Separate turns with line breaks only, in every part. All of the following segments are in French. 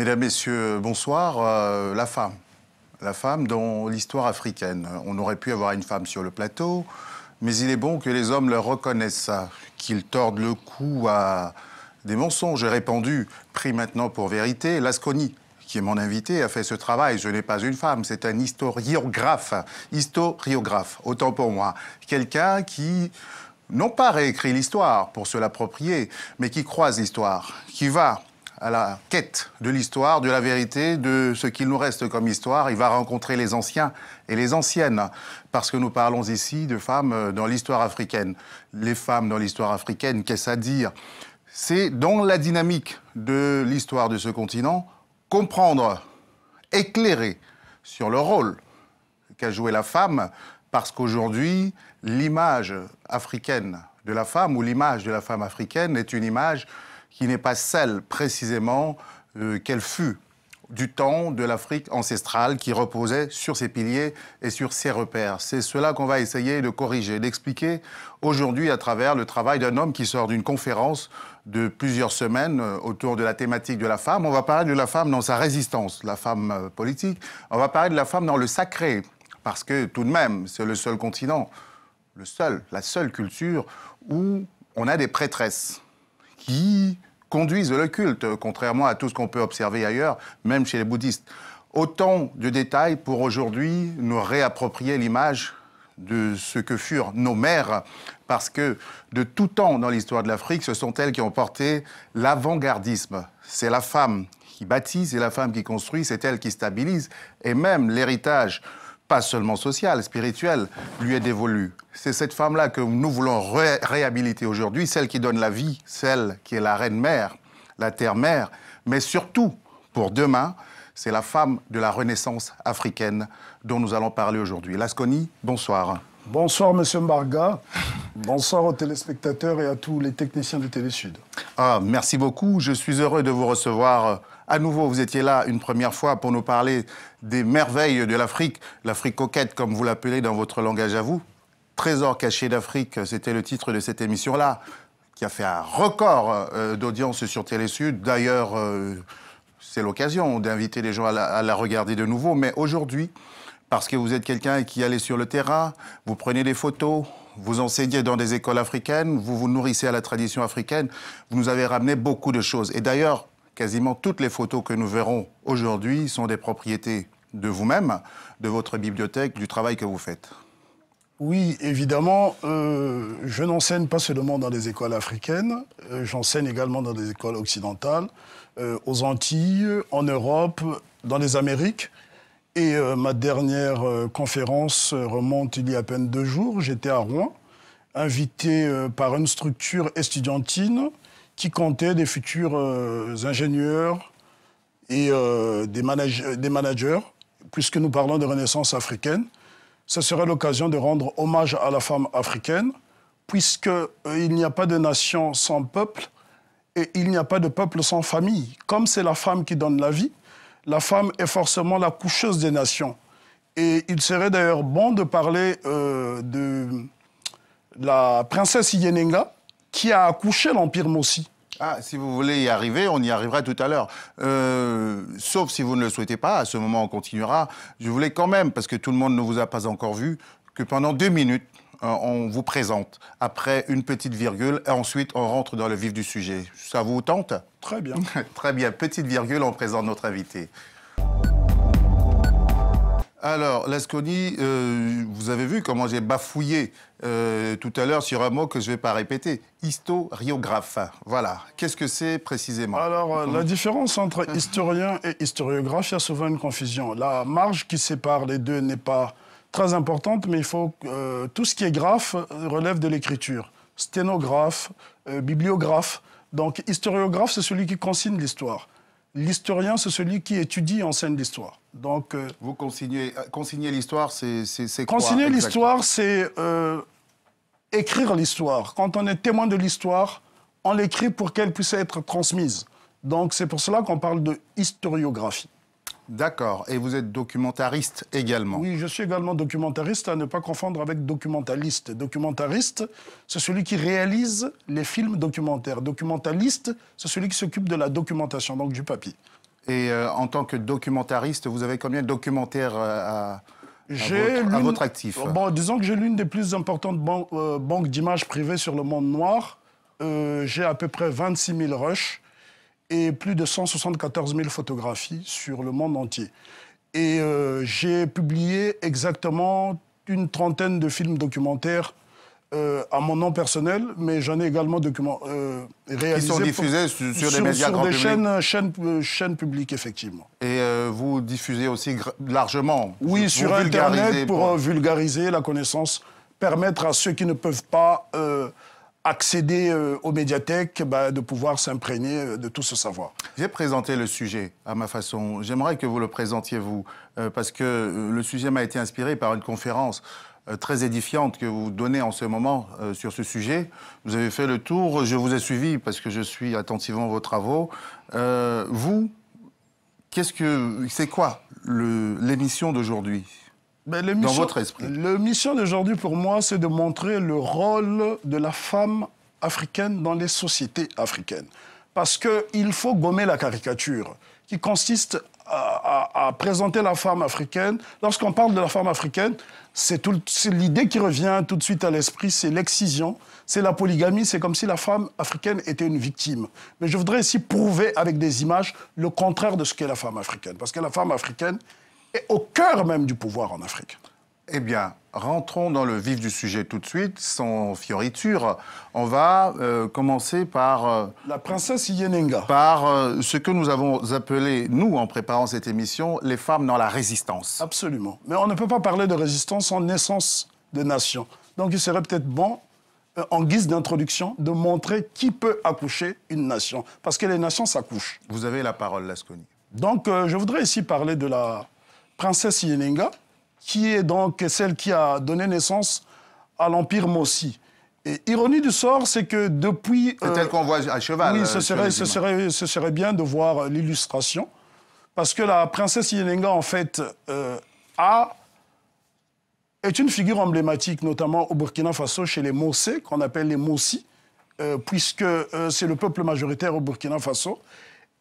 Mesdames, Messieurs, bonsoir. La femme dans l'histoire africaine. On aurait pu avoir une femme sur le plateau, mais il est bon que les hommes leur reconnaissent ça, qu'ils tordent le cou à des mensonges répandus, pris maintenant pour vérité. Lasconi, qui est mon invité, a fait ce travail. Je n'ai pas une femme, c'est un historiographe. Historiographe, autant pour moi. Quelqu'un qui, non pas réécrit l'histoire pour se l'approprier, mais qui croise l'histoire, qui va à la quête de l'histoire, de la vérité, de ce qu'il nous reste comme histoire. Il va rencontrer les anciens et les anciennes, parce que nous parlons ici de femmes dans l'histoire africaine. Les femmes dans l'histoire africaine, qu'est-ce à dire? C'est dans la dynamique de l'histoire de ce continent, comprendre, éclairer sur le rôle qu'a joué la femme, parce qu'aujourd'hui, l'image africaine de la femme, ou l'image de la femme africaine, est une image qui n'est pas celle, précisément, qu'elle fut du temps de l'Afrique ancestrale qui reposait sur ses piliers et sur ses repères. C'est cela qu'on va essayer de corriger, d'expliquer aujourd'hui à travers le travail d'un homme qui sort d'une conférence de plusieurs semaines autour de la thématique de la femme. On va parler de la femme dans sa résistance, la femme politique. On va parler de la femme dans le sacré, parce que tout de même, c'est le seul continent, la seule culture où on a des prêtresses qui conduisent le culte, contrairement à tout ce qu'on peut observer ailleurs, même chez les bouddhistes. Autant de détails pour aujourd'hui nous réapproprier l'image de ce que furent nos mères, parce que de tout temps dans l'histoire de l'Afrique, ce sont elles qui ont porté l'avant-gardisme. C'est la femme qui bâtit, c'est la femme qui construit, c'est elle qui stabilise, et même l'héritage, pas seulement social, spirituel, lui est dévolu. C'est cette femme-là que nous voulons réhabiliter aujourd'hui, celle qui donne la vie, celle qui est la reine-mère, la terre-mère, mais surtout, pour demain, c'est la femme de la Renaissance africaine dont nous allons parler aujourd'hui. Lasconi, bonsoir.
Bonsoir, Monsieur Mbarga. Bonsoir aux téléspectateurs et à tous les techniciens de Télé-Sud.
Merci beaucoup. Je suis heureux de vous recevoir à nouveau. Vous étiez là une première fois pour nous parler des merveilles de l'Afrique, l'Afrique coquette, comme vous l'appelez dans votre langage à vous. Trésor caché d'Afrique, c'était le titre de cette émission-là, qui a fait un record d'audience sur Télé-Sud. D'ailleurs, c'est l'occasion d'inviter les gens à la regarder de nouveau. Mais aujourd'hui, parce que vous êtes quelqu'un qui allait sur le terrain, vous prenez des photos, vous enseignez dans des écoles africaines, vous vous nourrissez à la tradition africaine, vous nous avez ramené beaucoup de choses. Et d'ailleurs, quasiment toutes les photos que nous verrons aujourd'hui sont des propriétés de vous-même, de votre bibliothèque, du travail que vous faites.
Oui, évidemment, je n'enseigne pas seulement dans des écoles africaines, j'enseigne également dans des écoles occidentales, aux Antilles, en Europe, dans les Amériques. Et ma dernière conférence remonte il y a à peine 2 jours. J'étais à Rouen, invité par une structure estudiantine qui comptait des futurs ingénieurs et des managers, puisque nous parlons de Renaissance africaine. Ce serait l'occasion de rendre hommage à la femme africaine, puisqu'il n'y a pas de nation sans peuple et il n'y a pas de peuple sans famille. Comme c'est la femme qui donne la vie, la femme est forcément la coucheuse des nations. Et il serait d'ailleurs bon de parler de la princesse Yenenga, qui a accouché l'Empire Mossi.
Si vous voulez y arriver, on y arrivera tout à l'heure. Sauf si vous ne le souhaitez pas, à ce moment on continuera. Je voulais quand même, parce que tout le monde ne vous a pas encore vu, que pendant 2 minutes, on vous présente, après une petite virgule, et ensuite on rentre dans le vif du sujet. Ça vous tente?
Très bien.
Très bien. Petite virgule, on présente notre invité. Alors, Lasconi, vous avez vu comment j'ai bafouillé tout à l'heure sur un mot que je ne vais pas répéter. Historiographe. Voilà. Qu'est-ce que c'est précisément?
Alors, la différence entre historien et historiographe, il y a souvent une confusion. La marge qui sépare les deux n'est pas très importante, mais il faut tout ce qui est graphe relève de l'écriture. Sténographe, bibliographe. Donc, historiographe, c'est celui qui consigne l'histoire. L'historien, c'est celui qui étudie et enseigne l'histoire. Donc,
vous consignez l'histoire, c'est quoi?
Consigner l'histoire, c'est écrire l'histoire. Quand on est témoin de l'histoire, on l'écrit pour qu'elle puisse être transmise. Donc, c'est pour cela qu'on parle de historiographie.
D'accord. Et vous êtes documentariste également?
Oui, je suis également documentariste, à ne pas confondre avec documentaliste. Documentariste, c'est celui qui réalise les films documentaires. Documentaliste, c'est celui qui s'occupe de la documentation, donc du papier.
Et en tant que documentariste, vous avez combien de documentaires à votre actif?
Bon, disons que j'ai l'une des plus importantes banques d'images privées sur le monde noir. J'ai à peu près 26 000 rushs et plus de 174 000 photographies sur le monde entier. Et j'ai publié exactement une trentaine de films documentaires à mon nom personnel, mais j'en ai également réalisé...
Qui sont diffusés sur des médias grand public.
Sur des chaînes publiques, effectivement.
Et vous diffusez aussi largement?
Oui, sur Internet, pour vulgariser la connaissance, permettre à ceux qui ne peuvent pas accéder aux médiathèques de pouvoir s'imprégner de tout ce savoir.
J'ai présenté le sujet à ma façon. J'aimerais que vous le présentiez, vous, parce que le sujet m'a été inspiré par une conférence très édifiante que vous donnez en ce moment sur ce sujet. Vous avez fait le tour, je vous ai suivi parce que je suis attentivement vos travaux. Vous, c'est quoi l'émission d'aujourd'hui dans votre esprit?
L'émission d'aujourd'hui, pour moi, c'est de montrer le rôle de la femme africaine dans les sociétés africaines. Parce qu'il faut gommer la caricature qui consiste à présenter la femme africaine. Lorsqu'on parle de la femme africaine, c'est l'idée qui revient tout de suite à l'esprit, c'est l'excision, c'est la polygamie, c'est comme si la femme africaine était une victime. Mais je voudrais ici prouver avec des images le contraire de ce qu'est la femme africaine. Parce que la femme africaine est au cœur même du pouvoir en Afrique.
Eh bien, rentrons dans le vif du sujet tout de suite, sans fioriture. On va commencer par...
la princesse Yenenga.
Par ce que nous avons appelé, nous, en préparant cette émission, les femmes dans la résistance.
Absolument. Mais on ne peut pas parler de résistance sans naissance de nation. Donc il serait peut-être bon, en guise d'introduction, de montrer qui peut accoucher une nation. Parce que les nations s'accouchent.
Vous avez la parole, Lasconi.
Donc je voudrais ici parler de la princesse Yenenga, qui est donc celle qui a donné naissance à l'Empire Mossi. Et ironie du sort, c'est que depuis...
C'est tel qu'on voit à cheval.
Oui, ce serait bien de voir l'illustration. Parce que la princesse Yenenga, en fait, est une figure emblématique, notamment au Burkina Faso, chez les Mossé, qu'on appelle les Mossi, puisque c'est le peuple majoritaire au Burkina Faso.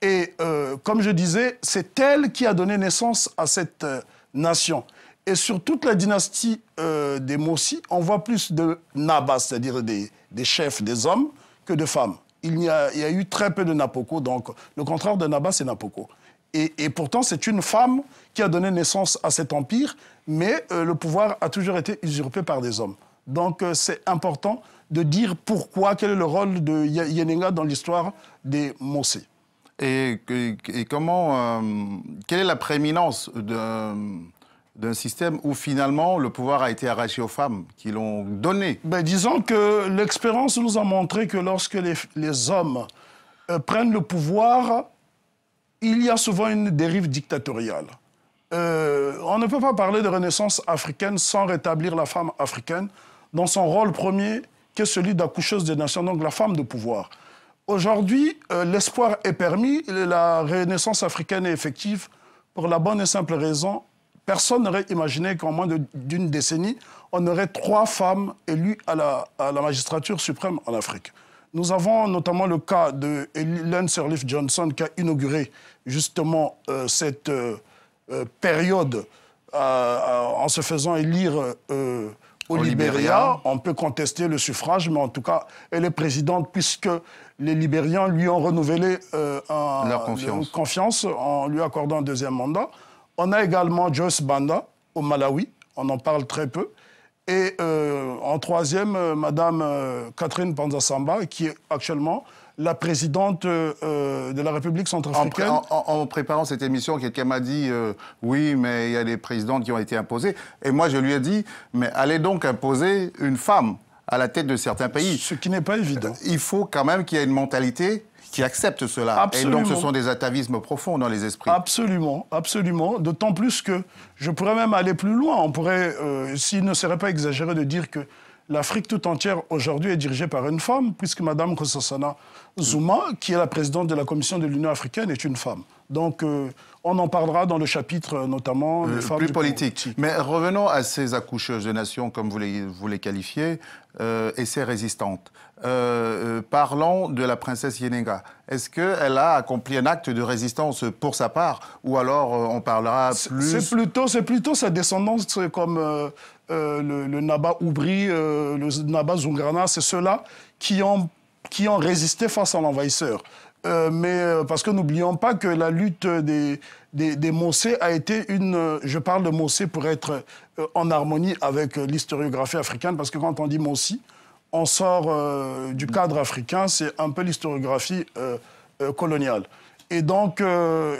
Et comme je disais, c'est elle qui a donné naissance à cette nation. Et sur toute la dynastie des Mossi, on voit plus de Nabas, c'est-à-dire des chefs, des hommes, que de femmes. Il y a eu très peu de Napoko, donc le contraire de Nabas, c'est Napoko. Et pourtant, c'est une femme qui a donné naissance à cet empire, mais le pouvoir a toujours été usurpé par des hommes. Donc c'est important de dire pourquoi, quel est le rôle de Yenenga dans l'histoire des Mossé.
Et comment, quelle est la prééminence d'un système où finalement le pouvoir a été arraché aux femmes qui l'ont donné?
Disons que l'expérience nous a montré que lorsque les hommes prennent le pouvoir, il y a souvent une dérive dictatoriale. On ne peut pas parler de renaissance africaine sans rétablir la femme africaine dans son rôle premier, qui est celui d'accoucheuse des nations, donc la femme de pouvoir. Aujourd'hui, l'espoir est permis, la renaissance africaine est effective pour la bonne et simple raison. Personne n'aurait imaginé qu'en moins d'une décennie, on aurait 3 femmes élues à la magistrature suprême en Afrique. Nous avons notamment le cas de Ellen Sirleaf Johnson qui a inauguré justement cette période en se faisant élire au Libéria. On peut contester le suffrage, mais en tout cas, elle est présidente puisque les Libériens lui ont renouvelé leur confiance en lui accordant un 2e mandat. On a également Joyce Banda au Malawi, on en parle très peu. Et en 3e, Madame Catherine Panza-Samba, qui est actuellement la présidente de la République centrafricaine.
En préparant cette émission, quelqu'un m'a dit oui, mais il y a des présidentes qui ont été imposées. Et moi, je lui ai dit, mais allez donc imposer une femme à la tête de certains pays.
Ce qui n'est pas évident.
Il faut quand même qu'il y ait une mentalité qui accepte cela. Absolument. Et donc, ce sont des atavismes profonds dans les esprits.
Absolument, absolument. D'autant plus que je pourrais même aller plus loin. On pourrait, s'il ne serait pas exagéré de dire que l'Afrique tout entière, aujourd'hui, est dirigée par une femme, puisque Mme Nkosazana Zuma, qui est la présidente de la Commission de l'Union africaine, est une femme. Donc, On en parlera dans le chapitre, notamment, des femmes
plus
du
politique.
Congo.
Mais revenons à ces accoucheuses de nations, comme vous les qualifiez, et ces résistantes. Parlons de la princesse Yenenga. Est-ce qu'elle a accompli un acte de résistance pour sa part? Ou alors on parlera plus...
C'est plutôt sa descendance comme le Naba Oubri, le Naba Zungrana, c'est ceux-là qui ont résisté face à l'envahisseur. Parce que n'oublions pas que la lutte des Mossé a été je parle de Mossé pour être en harmonie avec l'historiographie africaine, parce que quand on dit Mossi, on sort du cadre africain, c'est un peu l'historiographie coloniale. Et donc,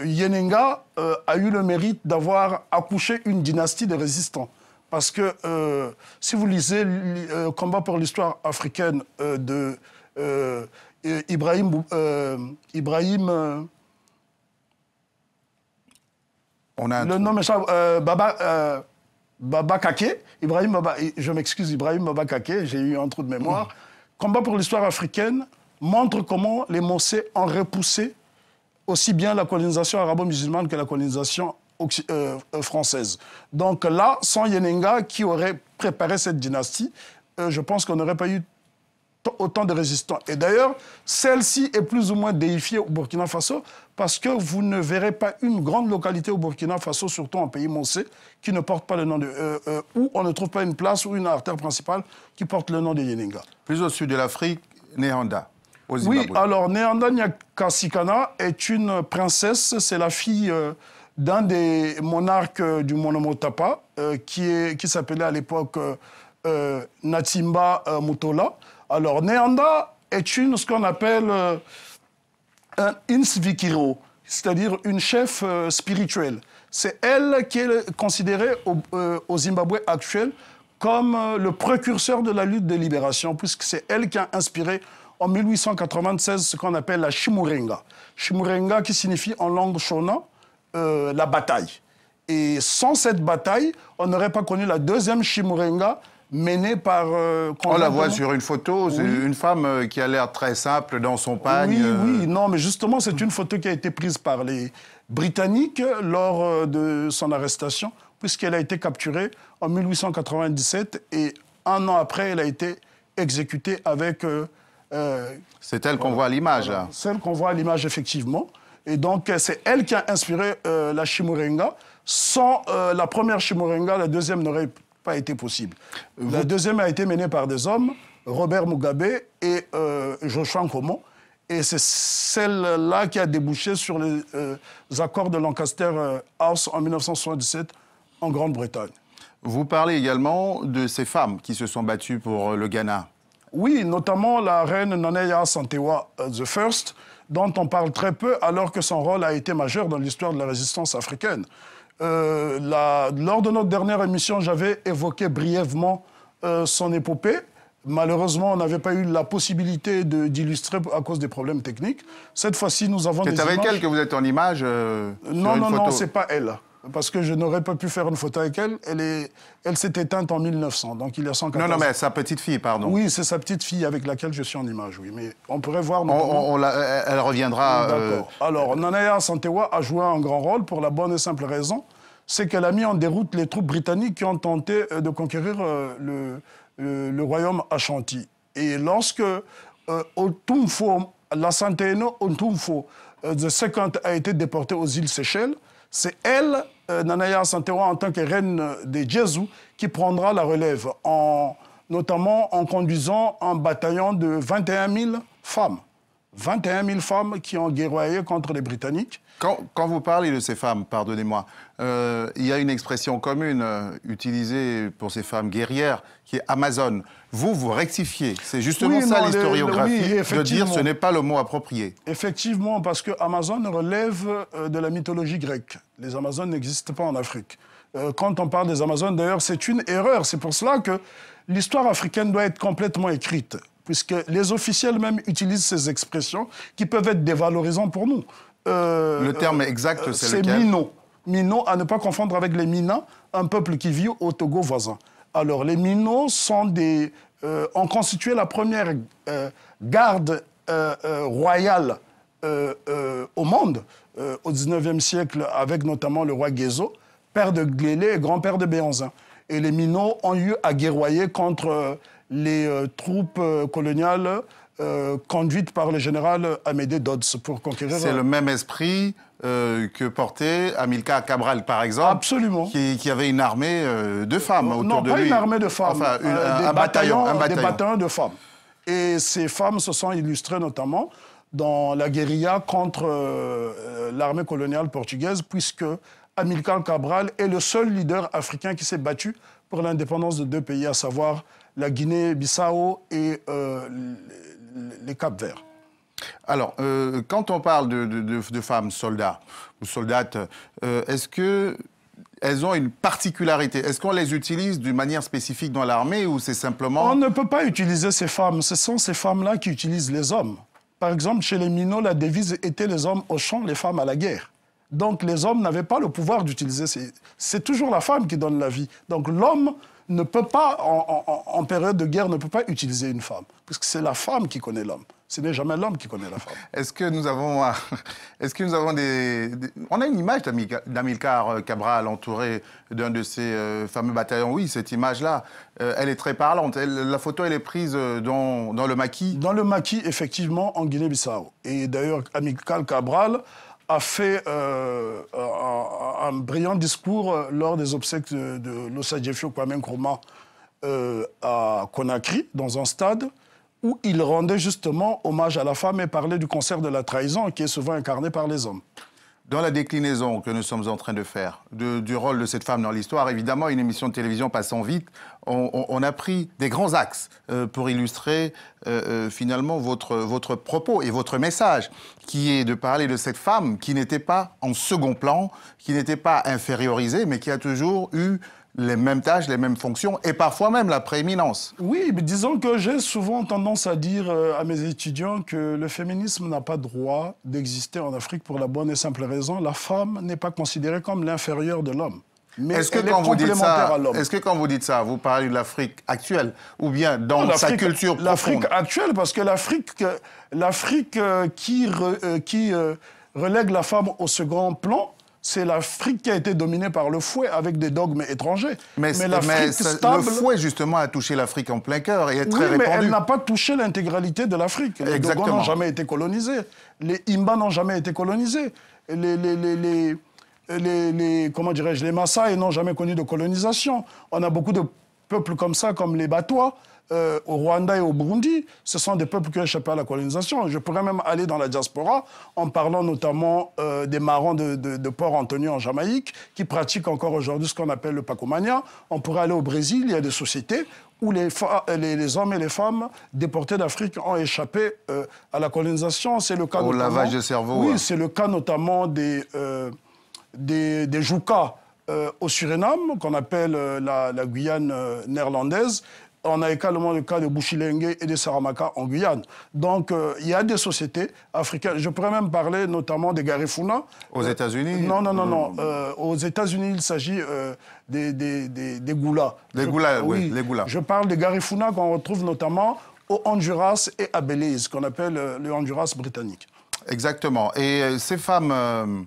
Yenenga a eu le mérite d'avoir accouché une dynastie de résistants. Parce que si vous lisez Combat pour l'histoire africaine de Ibrahim
on a
le nom m'échappe, Baba Kake, je m'excuse, Ibrahim Baba Kake, j'ai eu un trou de mémoire. Combat pour l'histoire africaine montre comment les Mossé ont repoussé aussi bien la colonisation arabo-musulmane que la colonisation française. Donc là, sans Yenenga, qui aurait préparé cette dynastie, je pense qu'on n'aurait pas eu autant de résistants. Et d'ailleurs, celle-ci est plus ou moins déifiée au Burkina Faso parce que vous ne verrez pas une grande localité au Burkina Faso, surtout en pays Mossé, qui ne porte pas le nom de... où on ne trouve pas une place ou une artère principale qui porte le nom de Yenenga.
Plus au sud de l'Afrique, Néanda, au Zimbabwe.
Oui, alors Néanda Nyakasikana est une princesse, c'est la fille d'un des monarques du Monomotapa, qui s'appelait à l'époque Natimba Mutola. Alors, Néanda est ce qu'on appelle un Insvikiro, c'est-à-dire une chef spirituelle. C'est elle qui est considérée au Zimbabwe actuel comme le précurseur de la lutte de libération, puisque c'est elle qui a inspiré en 1896 ce qu'on appelle la Chimurenga. Chimurenga qui signifie en langue shona la bataille. Et sans cette bataille, on n'aurait pas connu la deuxième Chimurenga menée par...
on la voit sur une photo, c'est une femme qui a l'air très simple dans son pagne.
Oui, non, mais justement, c'est une photo qui a été prise par les Britanniques lors de son arrestation, puisqu'elle a été capturée en 1897 et un an après, elle a été exécutée avec...
c'est elle qu'on voit à l'image, là.
Celle qu'on voit à l'image, effectivement. Et donc, c'est elle qui a inspiré la Chimurenga. Sans la première Chimurenga, la deuxième n'aurait pas été possible. La deuxième a été menée par des hommes, Robert Mugabe et Joshua Nkomo. Et c'est celle-là qui a débouché sur les accords de Lancaster House en 1977 en Grande-Bretagne.
Vous parlez également de ces femmes qui se sont battues pour le Ghana. Oui,
notamment la reine Naneya Santewa I, dont on parle très peu alors que son rôle a été majeur dans l'histoire de la résistance africaine. Lors de notre dernière émission, j'avais évoqué brièvement son épopée. Malheureusement, on n'avait pas eu la possibilité d'illustrer à cause des problèmes techniques. Cette fois-ci, nous avons des images...
C'est avec elle que vous êtes en image
Non, c'est pas elle. Parce que je n'aurais pas pu faire une photo avec elle. Elle s'est éteinte en 1900, donc il y a 114 ans.
Non, mais sa petite fille, pardon.
Oui, c'est sa petite fille avec laquelle je suis en image, oui. Mais on pourrait voir...
Elle reviendra...
D'accord. Alors, Naneya Santewa a joué un grand rôle pour la bonne et simple raison, c'est qu'elle a mis en déroute les troupes britanniques qui ont tenté de conquérir le royaume Ashanti. Et lorsque Otumfo, la Santéno Otumfo II a été déporté aux îles Seychelles, c'est elle, Naneya Santewa, en tant que reine des Djezu, qui prendra la relève, notamment en conduisant un bataillon de 21 000 femmes. 21 000 femmes qui ont guerroyé contre les Britanniques.
Quand vous parlez de ces femmes, pardonnez-moi, il y a une expression commune utilisée pour ces femmes guerrières qui est Amazone. Vous rectifiez. C'est justement l'historiographie, de dire ce n'est pas le mot approprié.
Effectivement, parce que Amazone relève de la mythologie grecque. Les Amazones n'existent pas en Afrique. Quand on parle des Amazones, d'ailleurs, c'est une erreur. C'est pour cela que l'histoire africaine doit être complètement écrite, puisque les officiels même utilisent ces expressions qui peuvent être dévalorisantes pour nous.
Le terme exact, c'est lequel?
Mino. Mino, à ne pas confondre avec les Mina, un peuple qui vit au Togo voisin. Alors, les Mino ont constitué la première garde royale au monde. au XIXe siècle avec notamment le roi Guézo, père de Glélé et grand-père de Béhanzin. Et les Minots ont eu à guerroyer contre les troupes coloniales conduites par le général Amédée Dodds pour conquérir...
C'est le même esprit que portait Amilcar Cabral, par exemple.
Absolument.
Qui avait une armée de femmes autour de lui.
Non, pas une armée de femmes,
enfin,
des bataillons de femmes. Et ces femmes se sont illustrées notamment dans la guérilla contre l'armée coloniale portugaise, puisque Amilcar Cabral est le seul leader africain qui s'est battu pour l'indépendance de deux pays, à savoir la Guinée-Bissau et les Cap-Verts.
Alors, quand on parle de femmes soldats ou soldates, est-ce qu'elles ont une particularité? Est-ce qu'on les utilise d'une manière spécifique dans l'armée ou c'est simplement...
On ne peut pas utiliser ces femmes. Ce sont ces femmes-là qui utilisent les hommes. Par exemple, chez les Minots, la devise était les hommes au champ, les femmes à la guerre. Donc les hommes n'avaient pas le pouvoir d'utiliser... C'est toujours la femme qui donne la vie. Donc l'homme ne peut pas, en période de guerre, ne peut pas utiliser une femme. Parce que c'est la femme qui connaît l'homme. Ce n'est jamais l'homme qui connaît la femme.
Est-ce que nous avons On a une image d'Amilcar Cabral entouré d'un de ces fameux bataillons. Oui, cette image-là, elle est très parlante. La photo, elle est prise dans le maquis.
Dans le maquis, effectivement, en Guinée-Bissau. Et d'ailleurs, Amilcar Cabral a fait un brillant discours lors des obsèques de l'Osadjefio Kwame Nkrumah à Conakry, dans un stade, où il rendait justement hommage à la femme et parlait du concert de la trahison qui est souvent incarné par les hommes.
Dans la déclinaison que nous sommes en train de faire du rôle de cette femme dans l'histoire, évidemment, une émission de télévision passant vite, on a pris des grands axes pour illustrer finalement votre propos et votre message, qui est de parler de cette femme qui n'était pas en second plan, qui n'était pas infériorisée, mais qui a toujours eu les mêmes tâches, les mêmes fonctions, et parfois même la prééminence.
Oui, mais disons que j'ai souvent tendance à dire à mes étudiants que le féminisme n'a pas droit d'exister en Afrique pour la bonne et simple raison. La femme n'est pas considérée comme l'inférieure de l'homme. Mais elle est complémentaire à l'homme.
Est-ce que quand vous dites ça, vous parlez de l'Afrique actuelle ou bien dans sa culture profonde?
L'Afrique actuelle, parce que l'Afrique qui relègue la femme au second plan, c'est l'Afrique qui a été dominée par le fouet avec des dogmes étrangers.
Mais le fouet, justement, a touché l'Afrique en plein cœur et est très répandu.
Mais elle n'a pas touché l'intégralité de l'Afrique. Les Dogons n'ont jamais été colonisés. Les Imba n'ont jamais été colonisés. Les Maasai n'ont jamais connu de colonisation. On a beaucoup de peuples comme ça, comme les Batois, au Rwanda et au Burundi. Ce sont des peuples qui ont échappé à la colonisation. Je pourrais même aller dans la diaspora en parlant notamment des marrons de Port Antonio en Jamaïque, qui pratiquent encore aujourd'hui ce qu'on appelle le pacomania. On pourrait aller au Brésil, il y a des sociétés où les hommes et les femmes déportés d'Afrique ont échappé à la colonisation. C'est le cas
au lavage de cerveau.
Oui, c'est le cas notamment des Joukas au Suriname, qu'on appelle la Guyane néerlandaise. On a également le cas de Bouchilengue et de Saramaka en Guyane. Donc, il y a des sociétés africaines. Je pourrais même parler notamment des Garifuna.
Aux États-Unis?
Non. Aux États-Unis, il s'agit des Goulas.
Les Goulas, oui, les Goulas.
Je parle des Garifuna qu'on retrouve notamment au Honduras et à Belize, qu'on appelle le Honduras britannique.
Exactement. Et ces femmes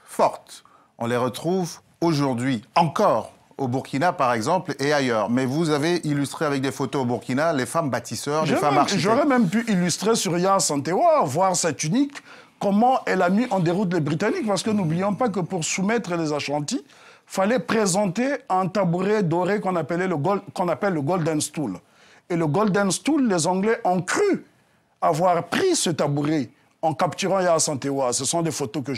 fortes, on les retrouve aujourd'hui encore au Burkina, par exemple, et ailleurs. Mais vous avez illustré avec des photos au Burkina les femmes bâtisseurs, les femmes architectes.
J'aurais même pu illustrer sur Yaa Santewa, voir cette tunique, comment elle a mis en déroute les Britanniques. Parce que n'oublions pas que pour soumettre les Ashantis, il fallait présenter un tabouret doré qu'on appelle le Golden Stool. Et le Golden Stool, les Anglais ont cru avoir pris ce tabouret en capturant Yaa Santewa. Ce sont des photos que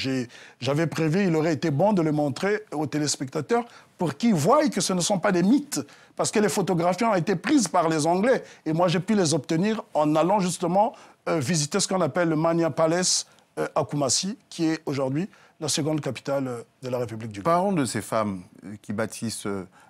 j'avais prévues. Il aurait été bon de les montrer aux téléspectateurs pour qu'ils voient que ce ne sont pas des mythes. Parce que les photographies ont été prises par les Anglais. Et moi, j'ai pu les obtenir en allant justement visiter ce qu'on appelle le Mania Palace à Koumassi, qui est aujourd'hui la seconde capitale de la République du Ghana.
Parlons de ces femmes qui bâtissent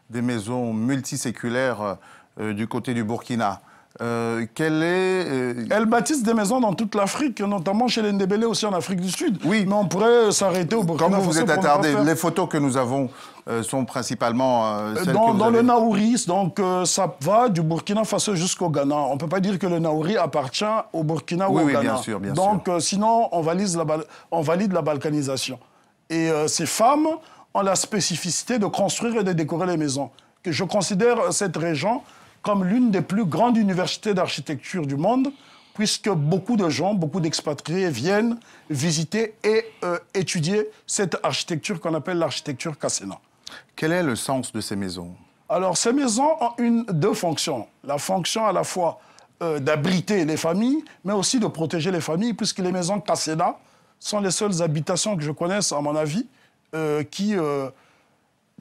des maisons multiséculaires du côté du Burkina.
Elles bâtissent des maisons dans toute l'Afrique, notamment chez les Ndébélé, aussi en Afrique du Sud.
Oui.
Mais on pourrait s'arrêter au Burkina Faso.
Comme vous êtes attardé, les photos que nous avons sont principalement celles
dans
que vous avez...
le Naouri, donc ça va du Burkina Faso jusqu'au Ghana. On ne peut pas dire que le Naouri appartient au Burkina ou au Ghana.
Bien sûr, bien
donc,
sûr.
Sinon, on valide la balkanisation. Et ces femmes ont la spécificité de construire et de décorer les maisons. Que je considère cette région comme l'une des plus grandes universités d'architecture du monde, puisque beaucoup de gens, beaucoup d'expatriés viennent visiter et étudier cette architecture qu'on appelle l'architecture Kassena.
Quel est le sens de ces maisons?
Alors, ces maisons ont deux fonctions. La fonction à la fois d'abriter les familles, mais aussi de protéger les familles, puisque les maisons Kassena sont les seules habitations que je connaisse, à mon avis, qui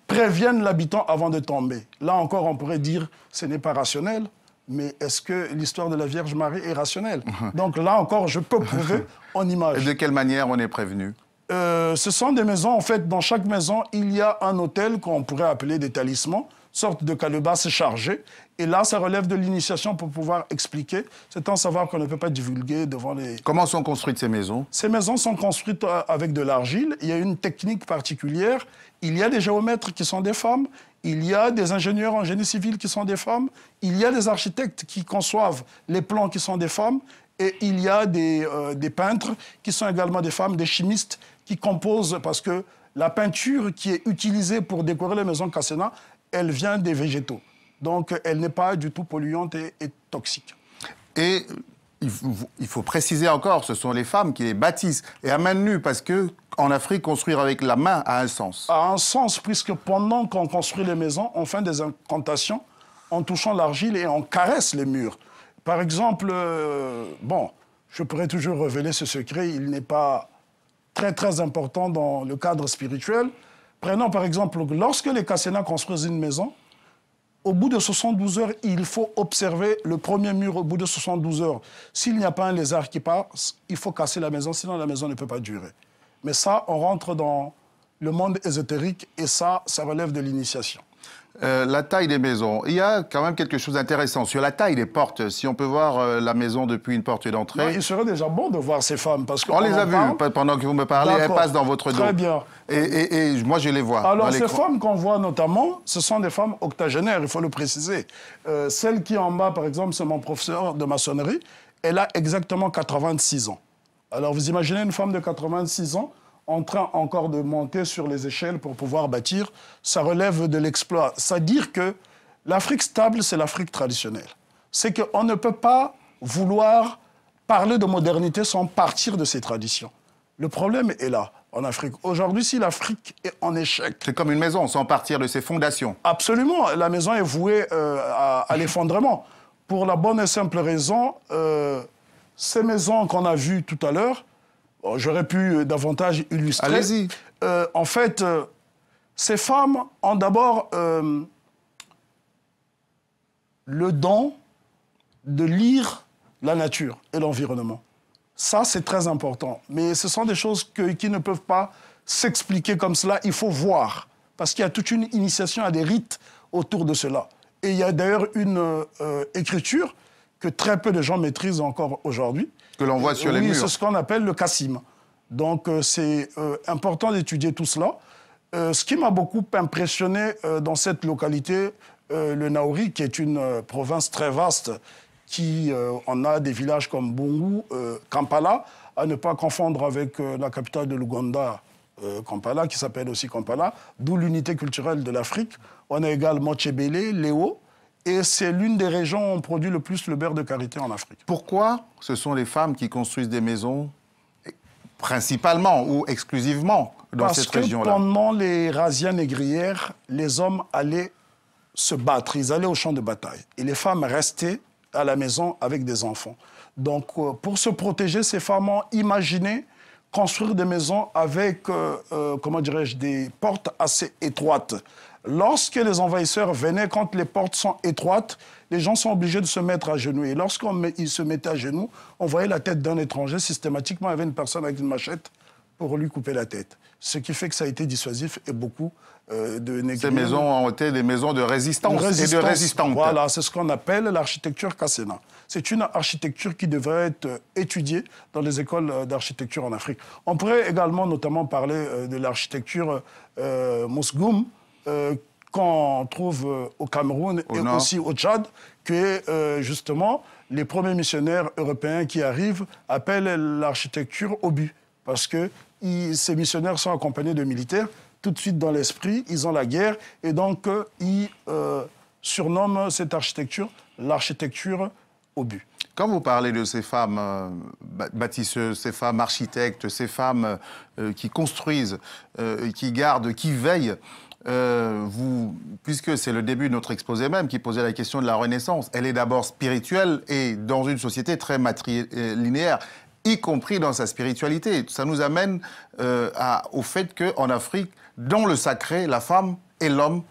préviennent l'habitant avant de tomber. Là encore, on pourrait dire que ce n'est pas rationnel, mais est-ce que l'histoire de la Vierge Marie est rationnelle? Donc là encore, je peux prouver en image.
Et de quelle manière on est prévenu?
Ce sont des maisons, en fait, dans chaque maison, il y a un hôtel qu'on pourrait appeler des talismans, sorte de calebasse chargée. Et là, ça relève de l'initiation pour pouvoir expliquer. C'est un savoir qu'on ne peut pas divulguer devant les...
Comment sont construites ces maisons?
Ces maisons sont construites avec de l'argile. Il y a une technique particulière. Il y a des géomètres qui sont des femmes. Il y a des ingénieurs en génie civil qui sont des femmes. Il y a des architectes qui conçoivent les plans qui sont des femmes. Et il y a des peintres qui sont également des femmes, des chimistes qui composent, parce que la peinture qui est utilisée pour décorer les maisons Kassena, elle vient des végétaux. Donc, elle n'est pas du tout polluante et toxique.
Et il faut préciser encore, ce sont les femmes qui les bâtissent. Et à main nue, parce qu'en Afrique, construire avec la main a un sens.
A un sens, puisque pendant qu'on construit les maisons, on fait des incantations en touchant l'argile et on caresse les murs. Par exemple, bon, je pourrais toujours révéler ce secret, il n'est pas très, très important dans le cadre spirituel. Prenons par exemple, lorsque les Kassena construisent une maison, au bout de 72 heures, il faut observer le premier mur au bout de 72 heures. S'il n'y a pas un lézard qui passe, il faut casser la maison, sinon la maison ne peut pas durer. Mais ça, on rentre dans le monde ésotérique et ça relève de l'initiation.
La taille des maisons, il y a quand même quelque chose d'intéressant. Sur la taille des portes, si on peut voir la maison depuis une porte d'entrée...
Il serait déjà bon de voir ces femmes, parce qu'on
on les a vues, pendant que vous me parlez, elles passent dans votre dos.
Très bien.
Et moi, je les vois.
Alors, ces femmes qu'on voit notamment, ce sont des femmes octogénaires, il faut le préciser. Celle qui est en bas, par exemple, c'est mon professeur de maçonnerie. Elle a exactement 86 ans. Alors, vous imaginez une femme de 86 ans en train encore de monter sur les échelles pour pouvoir bâtir, ça relève de l'exploit. C'est-à-dire que l'Afrique stable, c'est l'Afrique traditionnelle. C'est qu'on ne peut pas vouloir parler de modernité sans partir de ses traditions. Le problème est là, en Afrique. Aujourd'hui, si l'Afrique est en échec...
C'est comme une maison, sans partir de ses fondations.
Absolument. La maison est vouée à l'effondrement. Pour la bonne et simple raison, ces maisons qu'on a vues tout à l'heure, j'aurais pu davantage illustrer.
Allez-y.
En fait, ces femmes ont d'abord le don de lire la nature et l'environnement. Ça, c'est très important. Mais ce sont des choses qui ne peuvent pas s'expliquer comme cela. Il faut voir. Parce qu'il y a toute une initiation à des rites autour de cela. Et il y a d'ailleurs une écriture que très peu de gens maîtrisent encore aujourd'hui.
Que l'on voit sur les murs.
Oui, c'est ce qu'on appelle le kassim. Donc, c'est important d'étudier tout cela. Ce qui m'a beaucoup impressionné dans cette localité, le Naouri, qui est une province très vaste, qui en a des villages comme Bungu, Kampala, à ne pas confondre avec la capitale de l'Ouganda, Kampala, qui s'appelle aussi Kampala, d'où l'unité culturelle de l'Afrique. On a également Tchébélé, Léo, et c'est l'une des régions où on produit le plus le beurre de karité en Afrique.
Pourquoi ce sont les femmes qui construisent des maisons, principalement ou exclusivement, dans cette région-là?
Parce que pendant les razzias négrières, les hommes allaient se battre, ils allaient au champ de bataille. Et les femmes restaient à la maison avec des enfants. Donc, pour se protéger, ces femmes ont imaginé construire des maisons avec, comment dirais-je, des portes assez étroites. Lorsque les envahisseurs venaient, quand les portes sont étroites, les gens sont obligés de se mettre à genoux. Et lorsqu'ils se mettaient à genoux, on voyait la tête d'un étranger. Systématiquement, il y avait une personne avec une machette pour lui couper la tête. Ce qui fait que ça a été dissuasif et beaucoup de négriers.
Ces maisons ont été des maisons de résistance et de résistantes.
Voilà, c'est ce qu'on appelle l'architecture Kassena. C'est une architecture qui devrait être étudiée dans les écoles d'architecture en Afrique. On pourrait également notamment parler de l'architecture Mousgoum, qu'on trouve au Cameroun et aussi au Tchad, que justement les premiers missionnaires européens qui arrivent appellent l'architecture Obu, parce que ces missionnaires sont accompagnés de militaires. Tout de suite dans l'esprit, ils ont la guerre, et donc ils surnomment cette architecture l'architecture Obu.
Quand vous parlez de ces femmes bâtisseuses, ces femmes architectes, ces femmes qui construisent, qui gardent, qui veillent, puisque c'est le début de notre exposé même qui posait la question de la Renaissance, elle est d'abord spirituelle et dans une société très linéaire, y compris dans sa spiritualité. Ça nous amène au fait qu'en Afrique, dans le sacré, la femme et l'homme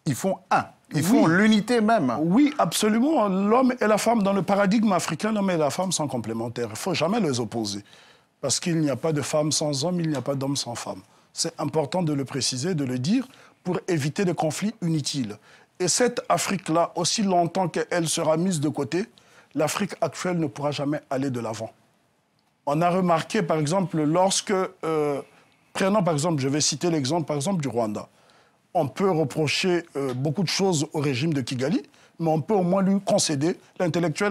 ils font un. Ils font l'unité même.
Oui, absolument. L'homme et la femme, dans le paradigme africain, l'homme et la femme sont complémentaires. Il ne faut jamais les opposer. Parce qu'il n'y a pas de femme sans homme, il n'y a pas d'homme sans femme. C'est important de le préciser, de le dire, pour éviter des conflits inutiles. Et cette Afrique-là, aussi longtemps qu'elle sera mise de côté, l'Afrique actuelle ne pourra jamais aller de l'avant. On a remarqué, par exemple, prenons par exemple, je vais citer l'exemple, par exemple, du Rwanda. On peut reprocher beaucoup de choses au régime de Kigali, mais on peut au moins lui concéder l'honnêteté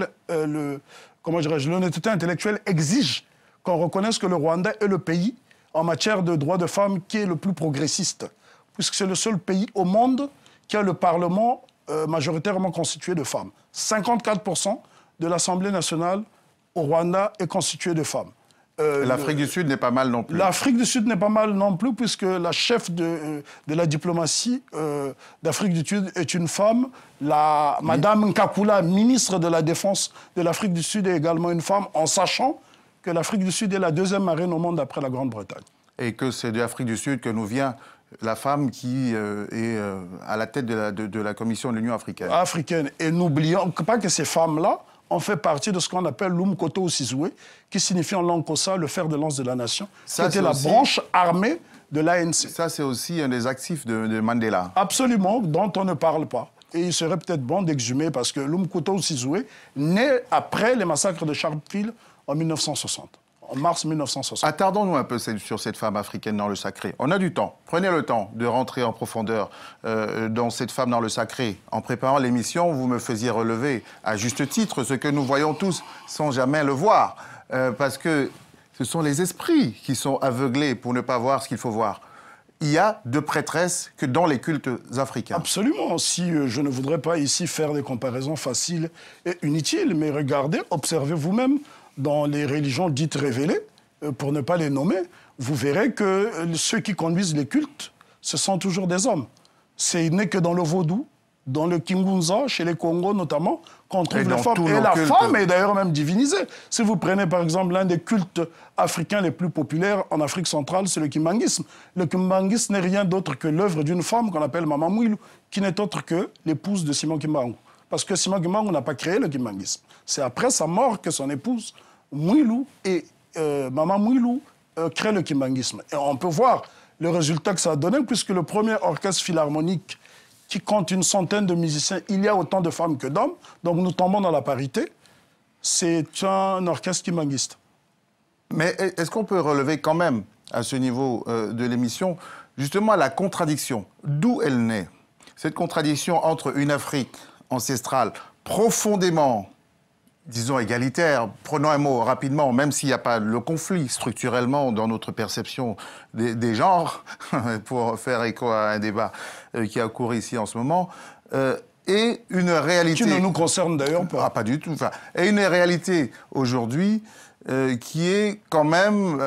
intellectuelle exige qu'on reconnaisse que le Rwanda est le pays en matière de droits de femmes qui est le plus progressiste, puisque c'est le seul pays au monde qui a le Parlement majoritairement constitué de femmes. 54% de l'Assemblée nationale au Rwanda est constituée de femmes.
L'Afrique du Sud n'est pas mal non plus.
L'Afrique du Sud n'est pas mal non plus, puisque la chef de la diplomatie d'Afrique du Sud est une femme. Madame Nkakula, ministre de la Défense de l'Afrique du Sud, est également une femme, en sachant que l'Afrique du Sud est la deuxième marine au monde après la Grande-Bretagne. Et
que c'est de l'Afrique du Sud que nous vient la femme qui est à la tête de la Commission de l'Union africaine.
Et n'oublions pas que ces femmes-là ont fait partie de ce qu'on appelle l'Umkoto Osizwe, qui signifie en langue kossa le fer de lance de la nation, qui était la branche armée de l'ANC. Ça,
c'est aussi un des actifs de Mandela.
Absolument, dont on ne parle pas. Et il serait peut-être bon d'exhumer, parce que l'Umkoto Osizwe naît après les massacres de Sharpeville en 1960. En mars 1960.
Attardons-nous un peu sur cette femme africaine dans le sacré. On a du temps. Prenez le temps de rentrer en profondeur dans cette femme dans le sacré. En préparant l'émission, vous me faisiez relever, à juste titre, ce que nous voyons tous sans jamais le voir. Parce que ce sont les esprits qui sont aveuglés pour ne pas voir ce qu'il faut voir. Il y a de prêtresses que dans les cultes africains.
Absolument. Si je ne voudrais pas ici faire des comparaisons faciles et inutiles, mais regardez, observez vous-même, dans les religions dites révélées, pour ne pas les nommer, vous verrez que ceux qui conduisent les cultes, ce sont toujours des hommes. Ce n'est que dans le vaudou, dans le Kingunza, chez les Congos notamment, qu'on trouve les femmes. Et la femme est d'ailleurs même divinisée. Si vous prenez par exemple l'un des cultes africains les plus populaires en Afrique centrale, c'est le kimbanguisme. Le kimbanguisme n'est rien d'autre que l'œuvre d'une femme qu'on appelle Mama Mwilu, qui n'est autre que l'épouse de Simon Kimbangu. Parce que Simon Kimbangu n'a pas créé le kimbanguisme. C'est après sa mort que son épouse Mwilu et Mama Mwilu créent le kimbanguisme. Et on peut voir le résultat que ça a donné, puisque le premier orchestre philharmonique qui compte une centaine de musiciens, il y a autant de femmes que d'hommes, donc nous tombons dans la parité, c'est un orchestre kimbanguiste.
Mais est-ce qu'on peut relever quand même, à ce niveau de l'émission, justement la contradiction, d'où elle naît? Cette contradiction entre une Afrique ancestrale profondément, disons, égalitaire, prenons un mot rapidement, même s'il n'y a pas le conflit structurellement dans notre perception des genres, pour faire écho à un débat qui a cours ici en ce moment, et une réalité...
Qui ne nous concerne d'ailleurs pas.
Ah, pas du tout. Enfin, et une réalité aujourd'hui qui est quand même...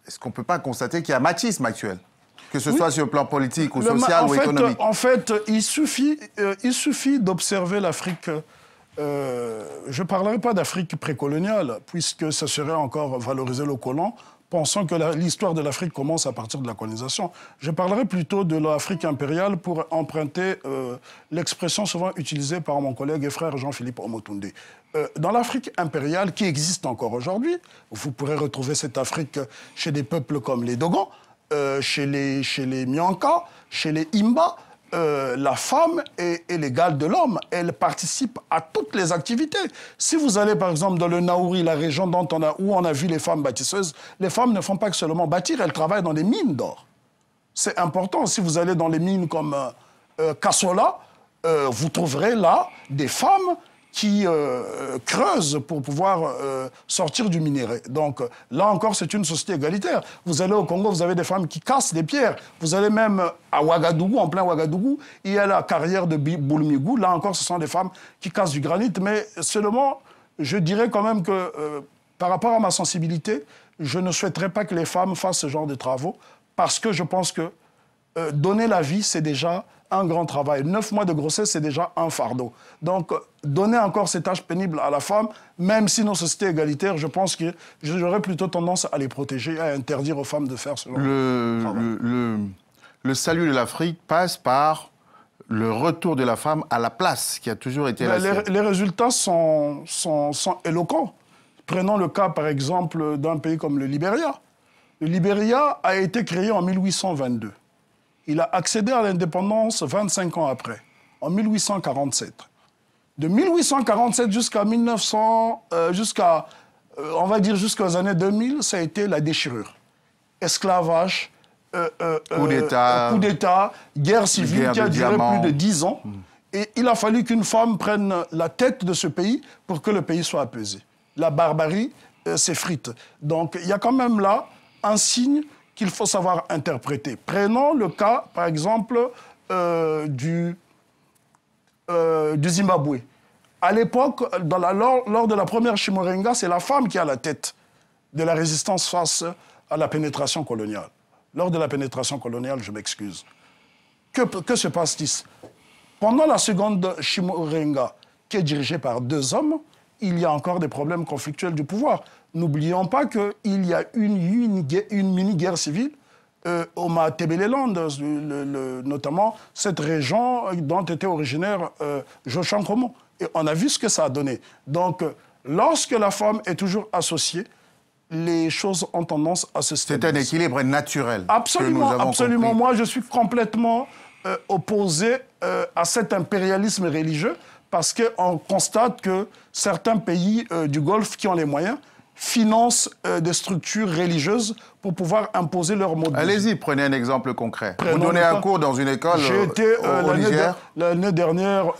Est-ce qu'on ne peut pas constater qu'il y a un machisme actuel ? Que ce soit sur le plan politique ou social ou économique.
En fait, il suffit d'observer l'Afrique... je ne parlerai pas d'Afrique précoloniale, puisque ça serait encore valoriser le colon pensant que l'histoire de l'Afrique commence à partir de la colonisation. Je parlerai plutôt de l'Afrique impériale pour emprunter l'expression souvent utilisée par mon collègue et frère Jean-Philippe Omotunde. Dans l'Afrique impériale, qui existe encore aujourd'hui, vous pourrez retrouver cette Afrique chez des peuples comme les Dogons, chez les Mianka, chez les Imba. La femme est l'égale de l'homme. Elle participe à toutes les activités. Si vous allez, par exemple, dans le Naouri, la région où on a vu les femmes bâtisseuses, les femmes ne font pas que seulement bâtir, elles travaillent dans des mines d'or. C'est important. Si vous allez dans les mines comme Kassola, vous trouverez là des femmes qui creusent pour pouvoir sortir du minerai. Donc là encore, c'est une société égalitaire. Vous allez au Congo, vous avez des femmes qui cassent des pierres. Vous allez même à Ouagadougou, en plein Ouagadougou, il y a la carrière de Boulmigou. Là encore, ce sont des femmes qui cassent du granit. Mais seulement, je dirais quand même que par rapport à ma sensibilité, je ne souhaiterais pas que les femmes fassent ce genre de travaux parce que je pense que donner la vie, c'est déjà un grand travail. 9 mois de grossesse, c'est déjà un fardeau. Donc, donner encore ces tâches pénibles à la femme, même si nos sociétés égalitaires, je pense que j'aurais plutôt tendance à les protéger, à interdire aux femmes de faire ce genre de travail.
Le salut de l'Afrique passe par le retour de la femme à la place qui a toujours été la sienne.
Les résultats sont éloquents. Prenons le cas, par exemple, d'un pays comme le Libéria. Le Libéria a été créé en 1822. Il a accédé à l'indépendance 25 ans après, en 1847. De 1847 jusqu'à 1900, on va dire jusqu'aux années 2000, ça a été la déchirure. Esclavage, coup d'État, guerre civile qui a duré plus de 10 ans. Et il a fallu qu'une femme prenne la tête de ce pays pour que le pays soit apaisé. La barbarie s'effrite. Donc il y a quand même là un signe qu'il faut savoir interpréter. Prenons le cas, par exemple, du Zimbabwe. À l'époque, lors de la première Chimurenga, c'est la femme qui a la tête de la résistance face à la pénétration coloniale. Lors de la pénétration coloniale, je m'excuse. Que se passe-t-il? Pendant la seconde Chimurenga, qui est dirigée par 2 hommes, il y a encore des problèmes conflictuels du pouvoir. N'oublions pas qu'il y a une mini-guerre civile au Matabeleland, notamment cette région dont était originaire Joshankomo. Et on a vu ce que ça a donné. Donc, lorsque la femme est toujours associée, les choses ont tendance à se stabiliser.
C'est un équilibre naturel.
Absolument,
que nous avons
absolument.
compris.
Moi, je suis complètement opposé à cet impérialisme religieux parce qu'on constate que certains pays du Golfe qui ont les moyens financent des structures religieuses pour pouvoir imposer leur mode de vie.
Allez-y, prenez un exemple concret. Vous donnez un cours dans une école au Niger.
L'année dernière,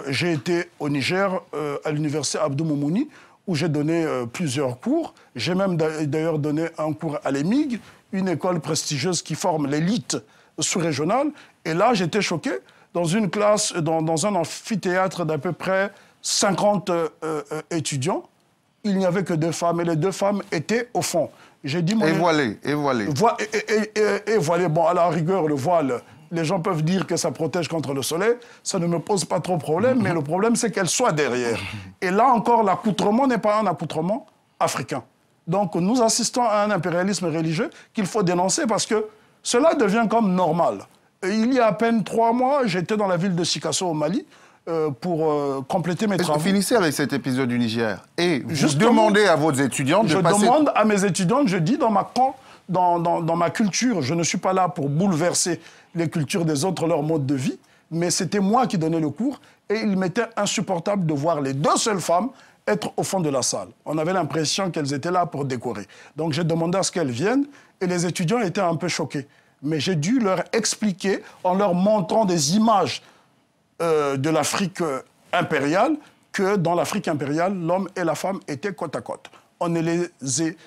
j'ai été au Niger, à l'université Abdou Moumouni, où j'ai donné plusieurs cours. J'ai même d'ailleurs donné un cours à l'EMIG, une école prestigieuse qui forme l'élite sous-régionale. Et là, j'étais choqué. Dans une classe, dans un amphithéâtre d'à peu près 50 étudiants, il n'y avait que 2 femmes, et les 2 femmes étaient au fond. J'ai dit...
Et voilées. Et
voilées. Bon, à la rigueur, le voile, les gens peuvent dire que ça protège contre le soleil, ça ne me pose pas trop de problème, mais le problème, c'est qu'elle soit derrière. Et là encore, l'accoutrement n'est pas un accoutrement africain. Donc, nous assistons à un impérialisme religieux qu'il faut dénoncer parce que cela devient comme normal. Et il y a à peine 3 mois, j'étais dans la ville de Sikasso, au Mali, pour compléter mes travaux.
Finissez avec cet épisode du Niger. Et vous demandez à vos étudiantes de passer...
Je demande à mes étudiantes, je dis dans ma culture, je ne suis pas là pour bouleverser les cultures des autres, leur mode de vie, mais c'était moi qui donnais le cours, et il m'était insupportable de voir les 2 seules femmes être au fond de la salle. On avait l'impression qu'elles étaient là pour décorer. Donc j'ai demandé à ce qu'elles viennent, et les étudiants étaient un peu choqués. Mais j'ai dû leur expliquer, en leur montrant des images de l'Afrique impériale, que dans l'Afrique impériale, l'homme et la femme étaient côte à côte. On ne les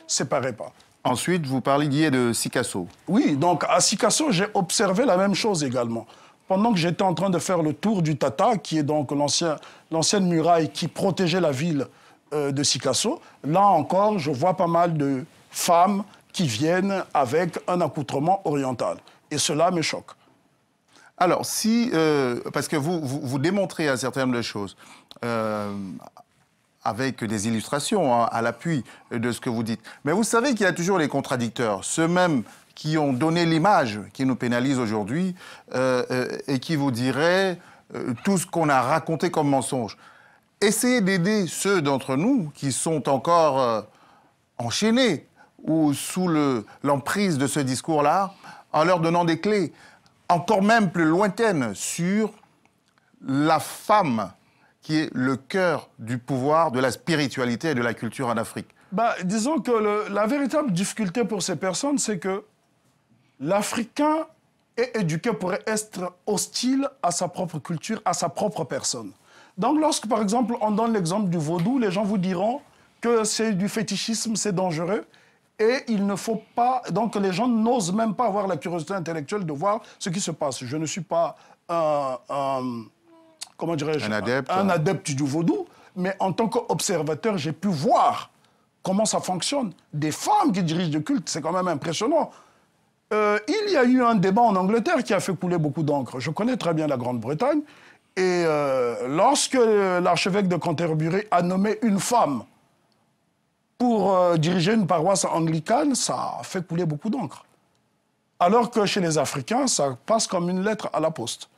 séparait pas.
Ensuite, vous parliez de Sikasso.
Oui, donc à Sikasso, j'ai observé la même chose également. Pendant que j'étais en train de faire le tour du Tata, qui est donc l'ancienne muraille qui protégeait la ville de Sikasso, là encore, je vois pas mal de femmes qui viennent avec un accoutrement oriental. Et cela me choque.
Alors, parce que vous démontrez un certain nombre de choses. avec des illustrations à l'appui de ce que vous dites. Mais vous savez qu'il y a toujours les contradicteurs, ceux mêmes qui ont donné l'image qui nous pénalise aujourd'hui et qui vous diraient tout ce qu'on a raconté comme mensonge. Essayez d'aider ceux d'entre nous qui sont encore enchaînés ou sous l'emprise de ce discours-là, en leur donnant des clés encore même plus lointaines sur la femme qui est le cœur du pouvoir, de la spiritualité et de la culture en Afrique.
Disons que la véritable difficulté pour ces personnes, c'est que l'Africain est éduqué pour être hostile à sa propre culture, à sa propre personne. Donc lorsque, par exemple, on donne l'exemple du vaudou, les gens vous diront que c'est du fétichisme, c'est dangereux. Et il ne faut pas... Donc les gens n'osent même pas avoir la curiosité intellectuelle de voir ce qui se passe. Je ne suis pas comment dirais-je, un adepte du vaudou, mais en tant qu'observateur, j'ai pu voir comment ça fonctionne. Des femmes qui dirigent le culte, c'est quand même impressionnant. Il y a eu un débat en Angleterre qui a fait couler beaucoup d'encre. Je connais très bien la Grande-Bretagne. Et lorsque l'archevêque de Canterbury a nommé une femme pour diriger une paroisse anglicane, ça a fait couler beaucoup d'encre. Alors que chez les Africains, ça passe comme une lettre à la poste.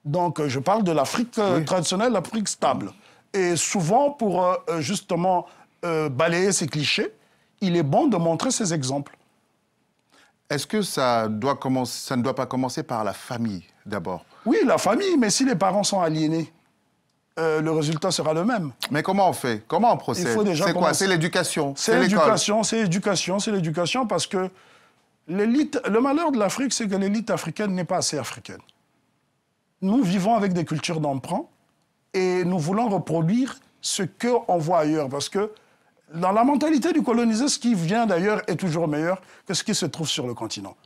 Donc je parle de l'Afrique traditionnelle, l'Afrique stable. Et souvent, pour justement balayer ces clichés, il est bon de montrer ces exemples.
Est-ce que ça ne doit pas commencer par la famille, d'abord?
Oui, la famille, mais si les parents sont aliénés, le résultat sera le même.
Mais comment on fait? Comment on procède? C'est quoi? C'est l'éducation?
C'est l'éducation, c'est l'éducation, parce que le malheur de l'Afrique, c'est que l'élite africaine n'est pas assez africaine. Nous vivons avec des cultures d'emprunt et nous voulons reproduire ce qu'on voit ailleurs, parce que dans la mentalité du colonisé, ce qui vient d'ailleurs est toujours meilleur que ce qui se trouve sur le continent.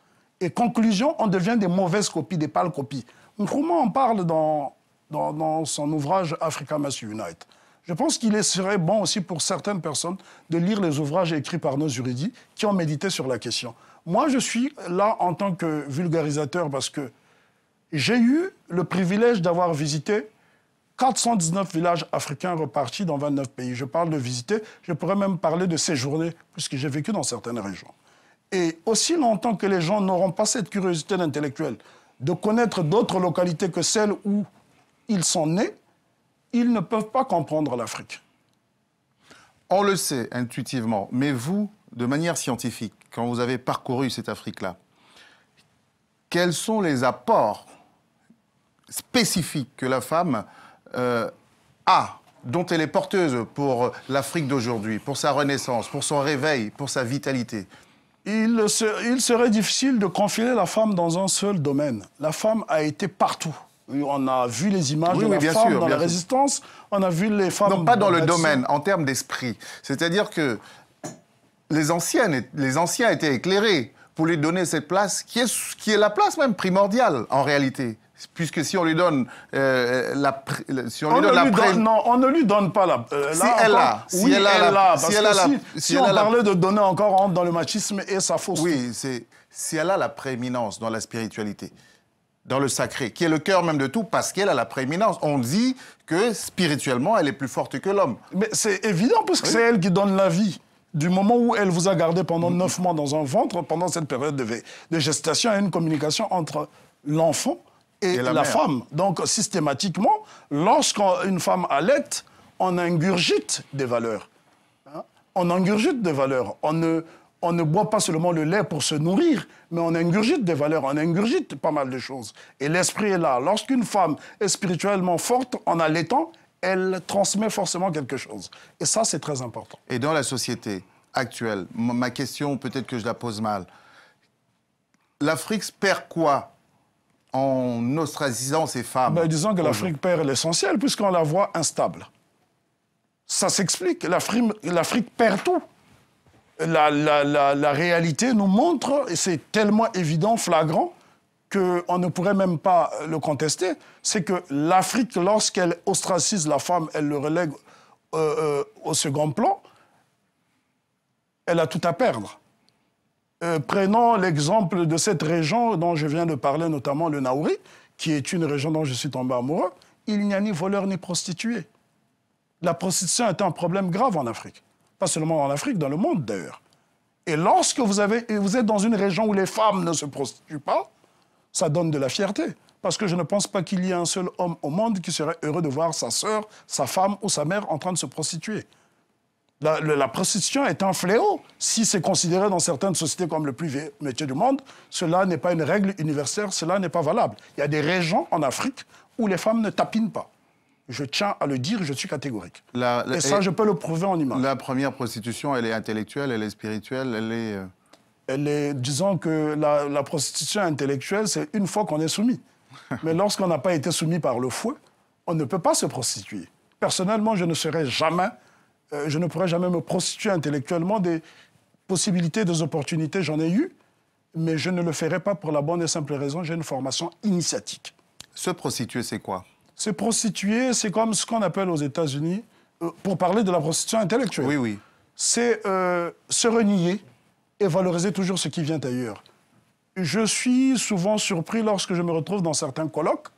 Et conclusion, on devient des mauvaises copies, des pâles copies. Nkrumah en parle dans son ouvrage Africa Must Unite. Je pense qu'il serait bon aussi pour certaines personnes de lire les ouvrages écrits par nos érudits qui ont médité sur la question. Moi, je suis là en tant que vulgarisateur parce que j'ai eu le privilège d'avoir visité 419 villages africains repartis dans 29 pays. Je parle de visiter, je pourrais même parler de séjourner, puisque j'ai vécu dans certaines régions. Et aussi longtemps que les gens n'auront pas cette curiosité intellectuelle de connaître d'autres localités que celles où ils sont nés, ils ne peuvent pas comprendre l'Afrique.
On le sait intuitivement, mais vous, de manière scientifique, quand vous avez parcouru cette Afrique-là, quels sont les apports spécifiques que la femme a, dont elle est porteuse pour l'Afrique d'aujourd'hui, pour sa renaissance, pour son réveil, pour sa vitalité?
Il serait difficile de confier la femme dans un seul domaine. La femme a été partout. On a vu les images de la femme dans la résistance, on a vu les femmes...
Non, pas dans le domaine, en termes d'esprit. C'est-à-dire que les anciens étaient éclérés pour lui donner cette place, qui est la place même primordiale, en réalité. Puisque si on lui donne on ne lui donne pas la... Si on parlait de donner encore, on rentre dans le machisme et ça fausse. Oui, si elle a la prééminence dans la spiritualité, dans le sacré, qui est le cœur même de tout, parce qu'elle a la prééminence. On dit que spirituellement, elle est plus forte que l'homme.
Mais c'est évident, parce que c'est elle qui donne la vie. Du moment où elle vous a gardé pendant 9 mois dans un ventre, pendant cette période de gestation, il y a une communication entre l'enfant et la femme. Donc, systématiquement, lorsqu'une femme allaite, on ingurgite des valeurs. Hein? On ingurgite des valeurs. On ne boit pas seulement le lait pour se nourrir, mais on ingurgite des valeurs, on ingurgite pas mal de choses. Et l'esprit est là. Lorsqu'une femme est spirituellement forte, en allaitant, elle transmet forcément quelque chose. Et ça, c'est très important.
Et dans la société actuelle, ma question, peut-être que je la pose mal, l'Afrique perd quoi en ostracisant ces femmes?
Disons que l'Afrique perd l'essentiel, puisqu'on la voit instable. Ça s'explique. L'Afrique perd tout. La réalité nous montre, et c'est tellement évident, flagrant, qu'on ne pourrait même pas le contester, c'est que l'Afrique, lorsqu'elle ostracise la femme, elle le relègue au second plan, elle a tout à perdre. Prenons l'exemple de cette région dont je viens de parler, notamment le Naouri, qui est une région dont je suis tombé amoureux. Il n'y a ni voleur ni prostituée. La prostitution est un problème grave en Afrique. Pas seulement en Afrique, dans le monde d'ailleurs. Et lorsque vous êtes dans une région où les femmes ne se prostituent pas, ça donne de la fierté. Parce que je ne pense pas qu'il y ait un seul homme au monde qui serait heureux de voir sa sœur, sa femme ou sa mère en train de se prostituer. La prostitution est un fléau. Si c'est considéré dans certaines sociétés comme le plus vieux métier du monde, cela n'est pas une règle universelle, cela n'est pas valable. Il y a des régions en Afrique où les femmes ne tapinent pas. Je tiens à le dire, je suis catégorique. Et ça, je peux le prouver en image.
La première prostitution, elle est intellectuelle, elle est spirituelle,
elle est... Disons que la prostitution intellectuelle, c'est une fois qu'on est soumis. Mais lorsqu'on n'a pas été soumis par le fouet, on ne peut pas se prostituer. Personnellement, je ne pourrais jamais me prostituer intellectuellement. Des possibilités, des opportunités, j'en ai eu, mais je ne le ferai pas pour la bonne et simple raison, j'ai une formation initiatique.
Se prostituer, c'est quoi?
Se prostituer, c'est comme ce qu'on appelle aux États-Unis, pour parler de la prostitution intellectuelle.
Oui, oui.
C'est se renier et valoriser toujours ce qui vient ailleurs. Je suis souvent surpris lorsque je me retrouve dans certains colloques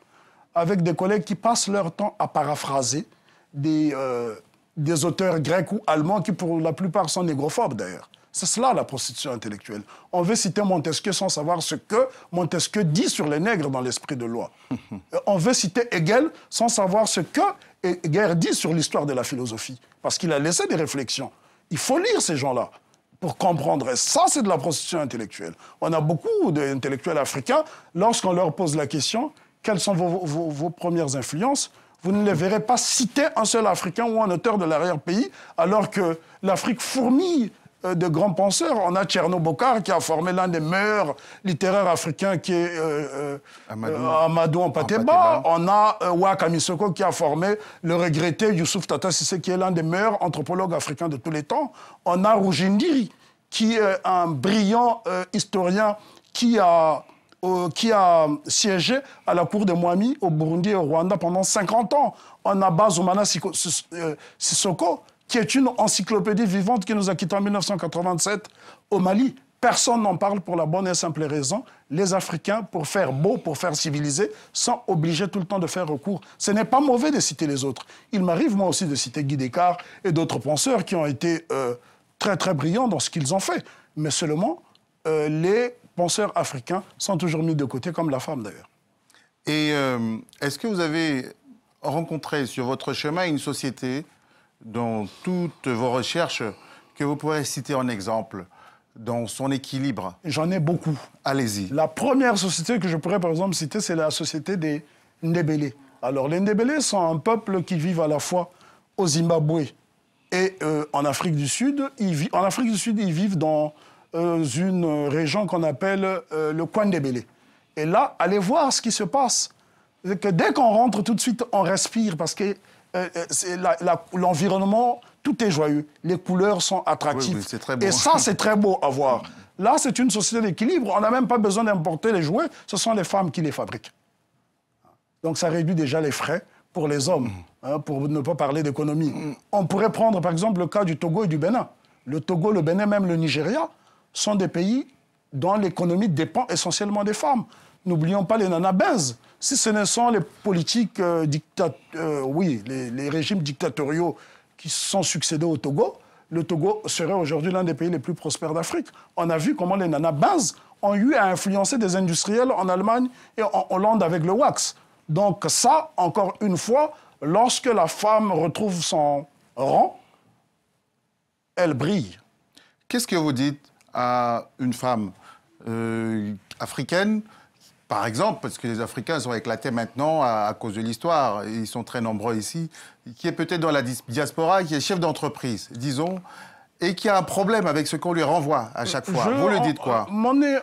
avec des collègues qui passent leur temps à paraphraser des auteurs grecs ou allemands qui, pour la plupart, sont négrophobes d'ailleurs. C'est cela la prostitution intellectuelle. On veut citer Montesquieu sans savoir ce que Montesquieu dit sur les nègres dans l'esprit de loi. On veut citer Hegel sans savoir ce que Hegel dit sur l'histoire de la philosophie. Parce qu'il a laissé des réflexions. Il faut lire ces gens-là pour comprendre. Et ça, c'est de la prostitution intellectuelle. On a beaucoup d'intellectuels africains. Lorsqu'on leur pose la question, quelles sont vos premières influences, vous ne les verrez pas citer un seul Africain ou un auteur de l'arrière-pays, alors que l'Afrique fourmille de grands penseurs. On a Tcherno Bokar qui a formé l'un des meilleurs littéraires africains qui est Amadou Ampateba. On a Waka Misoko qui a formé le regretté Youssouf Tata Sissé qui est l'un des meilleurs anthropologues africains de tous les temps. On a Rujindiri qui est un brillant historien qui a siégé à la cour de Mwami au Burundi et au Rwanda pendant 50 ans. On a Bazoumana Sissoko qui est une encyclopédie vivante qui nous a quittés en 1987 au Mali. Personne n'en parle pour la bonne et simple raison. Les Africains, pour faire beau, pour faire civilisé, sont obligés tout le temps de faire recours. Ce n'est pas mauvais de citer les autres. Il m'arrive moi aussi de citer Guy Descartes et d'autres penseurs qui ont été très très brillants dans ce qu'ils ont fait. Mais seulement, les penseurs africains sont toujours mis de côté, comme la femme d'ailleurs.
Et est-ce que vous avez rencontré sur votre chemin une société dans toutes vos recherches que vous pourrez citer en exemple, dans son équilibre?
J'en ai beaucoup.
Allez-y.
La première société que je pourrais par exemple citer, c'est la société des Ndébélé. Alors les Ndébélé sont un peuple qui vit à la fois au Zimbabwe et en Afrique du Sud. En Afrique du Sud, ils vivent dans une région qu'on appelle le Kwandébélé. Et là, allez voir ce qui se passe. C'est que dès qu'on rentre, tout de suite, on respire parce que l'environnement, tout est joyeux. Les couleurs sont attractives.
Oui, c'est très beau.
Et ça, c'est très beau à voir. Là, c'est une société d'équilibre. On n'a même pas besoin d'importer les jouets. Ce sont les femmes qui les fabriquent. Donc, ça réduit déjà les frais pour les hommes, pour ne pas parler d'économie. On pourrait prendre, par exemple, le cas du Togo et du Bénin. Le Togo, le Bénin, même le Nigeria, sont des pays dont l'économie dépend essentiellement des femmes. N'oublions pas les nanabins. Si ce ne sont les politiques, les régimes dictatoriaux qui sont succédés au Togo, le Togo serait aujourd'hui l'un des pays les plus prospères d'Afrique. On a vu comment les nanabins ont eu à influencer des industriels en Allemagne et en Hollande avec le wax. Donc ça, encore une fois, lorsque la femme retrouve son rang, elle brille.
Qu'est-ce que vous dites à une femme africaine, par exemple, parce que les Africains sont éclatés maintenant à cause de l'histoire, ils sont très nombreux ici, qui est peut-être dans la diaspora, qui est chef d'entreprise, disons, et qui a un problème avec ce qu'on lui renvoie à chaque fois. Vous lui dites quoi?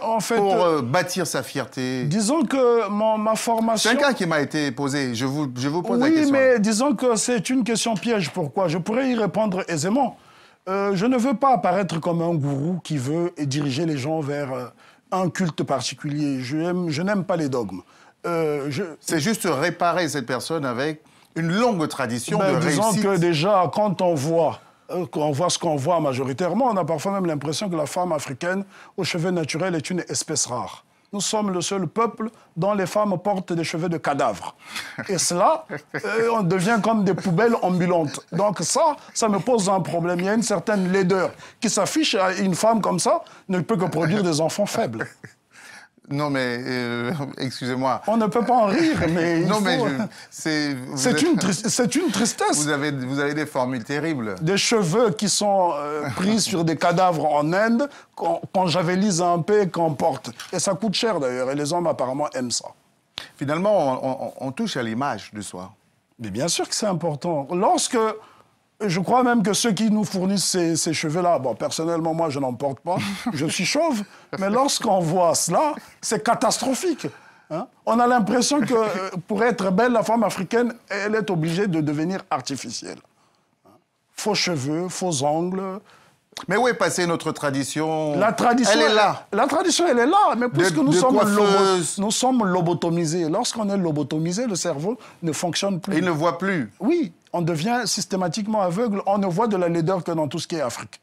En fait,
pour bâtir sa fierté.
Disons que ma formation...
C'est un cas qui m'a été posé, je vous pose la question.
Oui, mais disons que c'est une question piège. Pourquoi? Je pourrais y répondre aisément. Je ne veux pas apparaître comme un gourou qui veut diriger les gens vers un culte particulier. Je n'aime pas les dogmes.
C'est juste réparer cette personne avec une longue tradition de réussite.
Disons que déjà, quand on voit ce qu'on voit majoritairement, on a parfois même l'impression que la femme africaine aux cheveux naturels est une espèce rare. nous sommes le seul peuple dont les femmes portent des cheveux de cadavre. Et cela, on devient comme des poubelles ambulantes. Donc ça me pose un problème. Il y a une certaine laideur qui s'affiche à une femme comme ça, ne peut que produire des enfants faibles.
Non, mais excusez-moi.
On ne peut pas en rire, mais
non, mais
c'est une tristesse.
Vous avez des formules terribles.
Des cheveux qui sont pris sur des cadavres en Inde, qu'on javelise un peu et qu'on porte. Et ça coûte cher d'ailleurs, et les hommes apparemment aiment ça.
Finalement, on touche à l'image de soi.
Mais bien sûr que c'est important. Je crois même que ceux qui nous fournissent ces cheveux-là, bon, personnellement, moi, je n'en porte pas, je suis chauve, mais lorsqu'on voit cela, c'est catastrophique. Hein? On a l'impression que pour être belle, la femme africaine, elle est obligée de devenir artificielle. Faux cheveux, faux ongles.
Mais où est passée notre tradition?
La tradition,
elle est là.
La tradition, elle est là, mais puisque nous sommes lobotomisés. Lorsqu'on est lobotomisé, le cerveau ne fonctionne plus.
Et il ne voit plus.
Oui, on devient systématiquement aveugle. On ne voit de la laideur que dans tout ce qui est Afrique.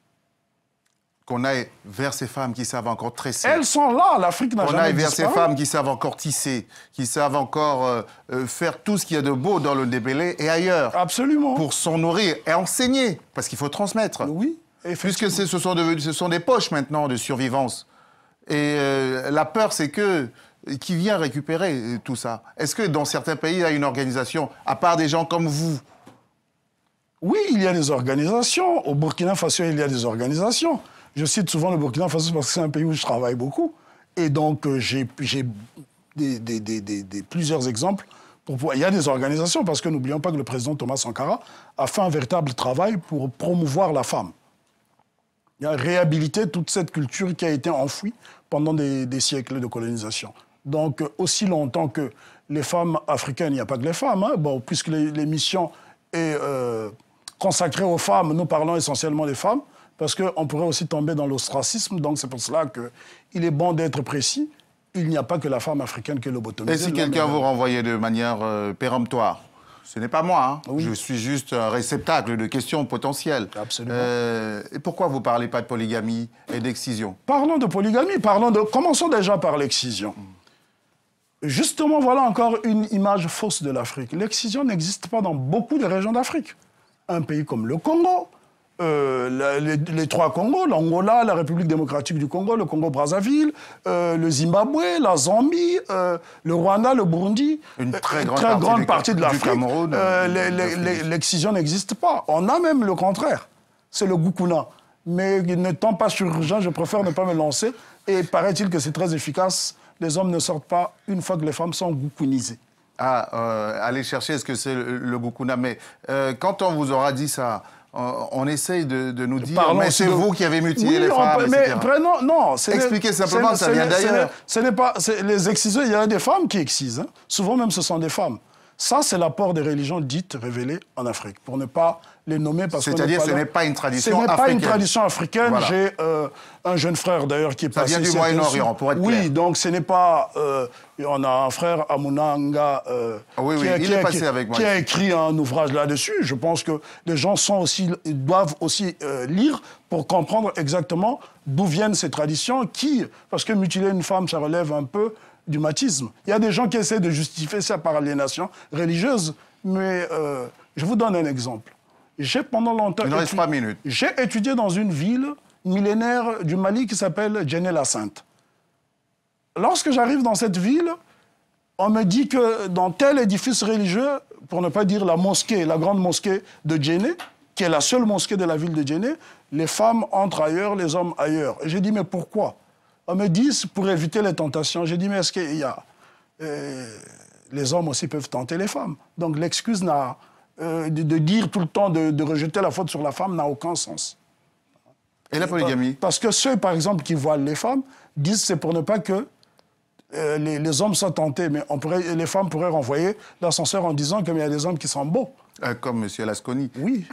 Qu'on aille vers ces femmes qui savent encore tresser.
Elles sont là, l'Afrique n'a jamais disparu.
Qu'on aille vers ces femmes qui savent encore tisser, qui savent encore faire tout ce qu'il y a de beau dans le Ndébélé et ailleurs.
Absolument.
Pour s'en nourrir et enseigner, parce qu'il faut transmettre.
Oui.
Puisque ce sont des poches maintenant de survivance. Et la peur, c'est qui vient récupérer tout ça? Est-ce que dans certains pays, il y a une organisation, à part des gens comme vous?
Oui, il y a des organisations. Au Burkina Faso, il y a des organisations. Je cite souvent le Burkina Faso parce que c'est un pays où je travaille beaucoup. Et donc, j'ai plusieurs exemples. Il y a des organisations, parce que n'oublions pas que le président Thomas Sankara a fait un véritable travail pour promouvoir la femme. Il a réhabilité toute cette culture qui a été enfouie pendant des siècles de colonisation. Donc, aussi longtemps que les femmes africaines, il n'y a pas que les femmes, hein, bon, puisque l'émission est consacrée aux femmes, nous parlons essentiellement des femmes, parce qu'on pourrait aussi tomber dans l'ostracisme, donc c'est pour cela qu'il est bon d'être précis. Il n'y a pas que la femme africaine qui est lobotomisée.
Et si quelqu'un vous renvoyait de manière péremptoire? Ce n'est pas moi, hein. Oui. Je suis juste un réceptacle de questions potentielles.
Absolument.
Et pourquoi vous ne parlez pas de polygamie et d'excision?
Parlons de polygamie, commençons déjà par l'excision. Justement, voilà encore une image fausse de l'Afrique. L'excision n'existe pas dans beaucoup de régions d'Afrique. Un pays comme le Congo, les trois Congos, l'Angola, la République démocratique du Congo, le Congo-Brazzaville, le Zimbabwe, la Zambie, le Rwanda, le Burundi,
une très grande partie de l'Afrique.
L'excision n'existe pas. On a même le contraire. C'est le Gukuna. Mais n'étant pas chirurgien, je préfère ne pas me lancer. Et paraît-il que c'est très efficace. Les hommes ne sortent pas une fois que les femmes sont gukunisées.
Allez chercher ce que c'est le Gukuna. Mais quand on vous aura dit ça, on essaye de nous dire, mais c'est vous qui avez mutilé les femmes, etc.
Non,
expliquez simplement, ça vient d'ailleurs.
Ce n'est pas les exciseurs, il y a des femmes qui excisent. Hein. Souvent même, ce sont des femmes. Ça, c'est l'apport des religions dites révélées en Afrique, pour ne pas les nommer parce que...
C'est-à-dire, ce n'est pas une tradition africaine.
Ce n'est pas une tradition africaine. Voilà. J'ai un jeune frère, d'ailleurs, qui est passé...
Ça vient du Moyen-Orient, pour être clair.
Oui, donc ce n'est pas... on a un frère, Amunanga, qui a écrit un ouvrage là-dessus. Je pense que les gens doivent aussi lire pour comprendre exactement d'où viennent ces traditions, parce que mutiler une femme, ça relève un peu du machisme. Il y a des gens qui essaient de justifier ça par aliénation religieuse, mais je vous donne un exemple. J'ai pendant longtemps...
Il ne reste 3 minutes.
J'ai étudié dans une ville millénaire du Mali qui s'appelle Djenné-la-Sainte. Lorsque j'arrive dans cette ville, on me dit que dans tel édifice religieux, pour ne pas dire la mosquée, la grande mosquée de Djenné, qui est la seule mosquée de la ville de Djenné, les femmes entrent ailleurs, les hommes ailleurs. J'ai dit, mais pourquoi? On me dit, pour éviter les tentations. J'ai dit, mais est-ce qu'il y a... les hommes aussi peuvent tenter les femmes. Donc l'excuse de dire tout le temps, de rejeter la faute sur la femme n'a aucun sens.
Et la polygamie?
Parce que ceux, par exemple, qui voilent les femmes, disent c'est pour ne pas que les hommes soient tentés. Mais les femmes pourraient renvoyer l'ascenseur en disant qu'il y a des hommes qui sont beaux.
Comme M. Lasconi.
Oui.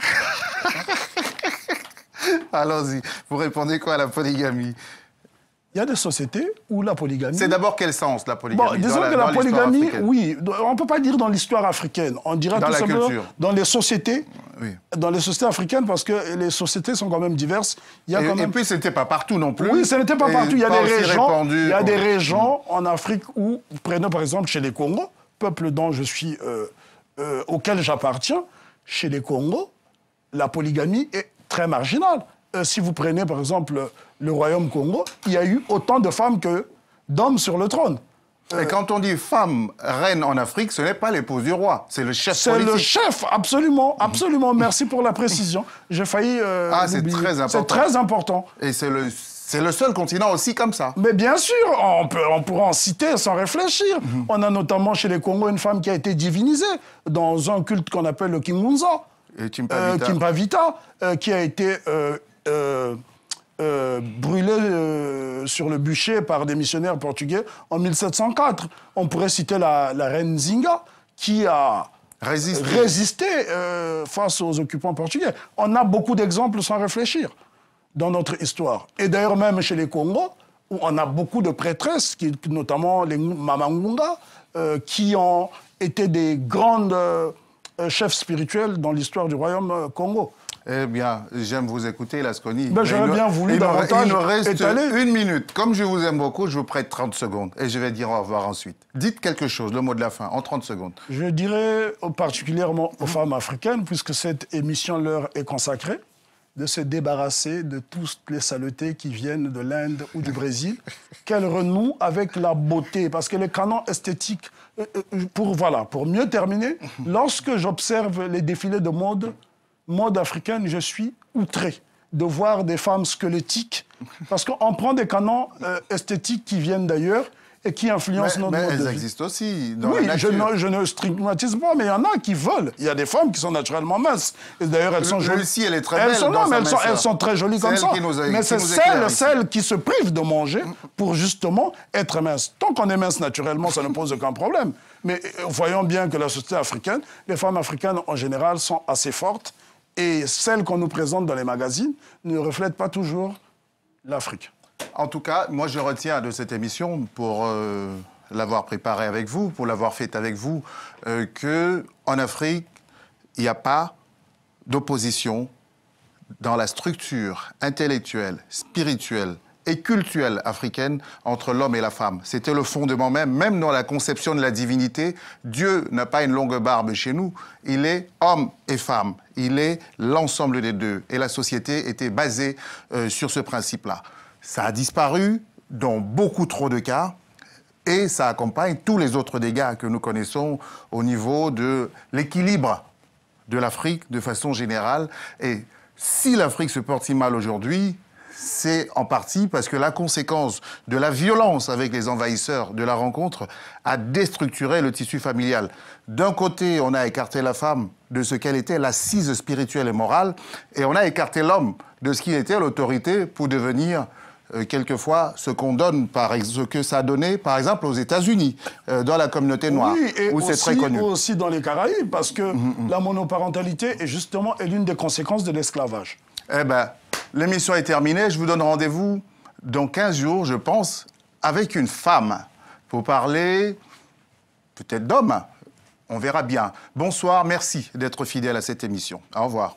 Allons-y. Vous répondez quoi à la polygamie?
Il y a des sociétés où la polygamie...
C'est d'abord quel sens, la polygamie?
Bon, disons que la polygamie, oui, on ne peut pas dire dans l'histoire africaine. On dira tout simplement dans les sociétés
Oui.
Dans les sociétés africaines, parce que les sociétés sont quand même diverses. Il y a
Et puis, ce n'était pas partout non plus.
Oui, ce n'était pas partout. Il y a des régions
en
Afrique où, prenons par exemple chez les Congos, peuple dont je suis, auquel j'appartiens, chez les Congos, la polygamie est très marginale. Si vous prenez par exemple le royaume Congo, il y a eu autant de femmes que d'hommes sur le trône.
Et quand on dit femme reine en Afrique, ce n'est pas l'épouse du roi, c'est le chef politique.
C'est le chef, absolument, absolument. Merci pour la précision. J'ai failli
c'est très important.
C'est très important.
Et c'est le seul continent aussi comme ça.
Mais bien sûr, on pourra en citer sans réfléchir. On a notamment chez les Congos une femme qui a été divinisée dans un culte qu'on appelle le Kingunza.
Et Kimpavita.
Kimpavita, qui a été brûlée sur le bûcher par des missionnaires portugais en 1704. On pourrait citer la reine Zinga, qui a résisté face aux occupants portugais. On a beaucoup d'exemples sans réfléchir dans notre histoire. Et d'ailleurs, même chez les Congos, où on a beaucoup de prêtresses, notamment les Mamangunga, qui ont été des grandes chefs spirituels dans l'histoire du royaume Congo.
Eh bien, j'aime vous écouter, Lasconi.
Ben, j'aurais bien voulu davantage
il nous reste
étaler.
1 minute. Comme je vous aime beaucoup, je vous prête 30 secondes. Et je vais dire au revoir ensuite. Dites quelque chose, le mot de la fin, en 30 secondes.
Je dirais particulièrement aux femmes africaines, puisque cette émission leur est consacrée, de se débarrasser de toutes les saletés qui viennent de l'Inde ou du Brésil, qu'elles renouent avec la beauté. Parce que les canons esthétiques, pour mieux terminer, lorsque j'observe les défilés de mode africaine, je suis outré de voir des femmes squelettiques, parce qu'on prend des canons esthétiques qui viennent d'ailleurs et qui influencent notre mode de vie.
Mais elles existent aussi dans la
oui,
nature.
je ne stigmatise pas, mais il y en a qui veulent. Il y a des femmes qui sont naturellement minces. Et d'ailleurs, elles sont jolies.
Lucie, elle est très belle.
Elles sont très jolies comme ça. Mais c'est celles qui se privent de manger pour justement être minces. Tant qu'on est mince naturellement, ça ne pose aucun problème. Mais voyons bien que la société africaine, les femmes africaines en général sont assez fortes. Et celles qu'on nous présente dans les magazines ne reflètent pas toujours l'Afrique.
En tout cas, moi, je retiens de cette émission, pour l'avoir préparée avec vous, pour l'avoir faite avec vous, qu'en Afrique, il n'y a pas d'opposition dans la structure intellectuelle, spirituelle et culturelle africaine entre l'homme et la femme. C'était le fondement même dans la conception de la divinité. Dieu n'a pas une longue barbe chez nous, il est homme et femme, il est l'ensemble des deux. Et la société était basée sur ce principe-là. Ça a disparu dans beaucoup trop de cas et ça accompagne tous les autres dégâts que nous connaissons au niveau de l'équilibre de l'Afrique de façon générale. Et si l'Afrique se porte si mal aujourd'hui, c'est en partie parce que la conséquence de la violence avec les envahisseurs de la rencontre a déstructuré le tissu familial. D'un côté, on a écarté la femme de ce qu'elle était, l'assise spirituelle et morale, et on a écarté l'homme de ce qu'il était, l'autorité, pour devenir quelquefois ce qu'on donne, ce que ça a donné, par exemple, aux États-Unis, dans la communauté noire, où c'est très connu.
Aussi dans les Caraïbes, parce que la monoparentalité est l'une des conséquences de l'esclavage.
Eh bien, l'émission est terminée. Je vous donne rendez-vous dans 15 jours, je pense, avec une femme, pour parler peut-être d'hommes. On verra bien. Bonsoir, merci d'être fidèle à cette émission. Au revoir.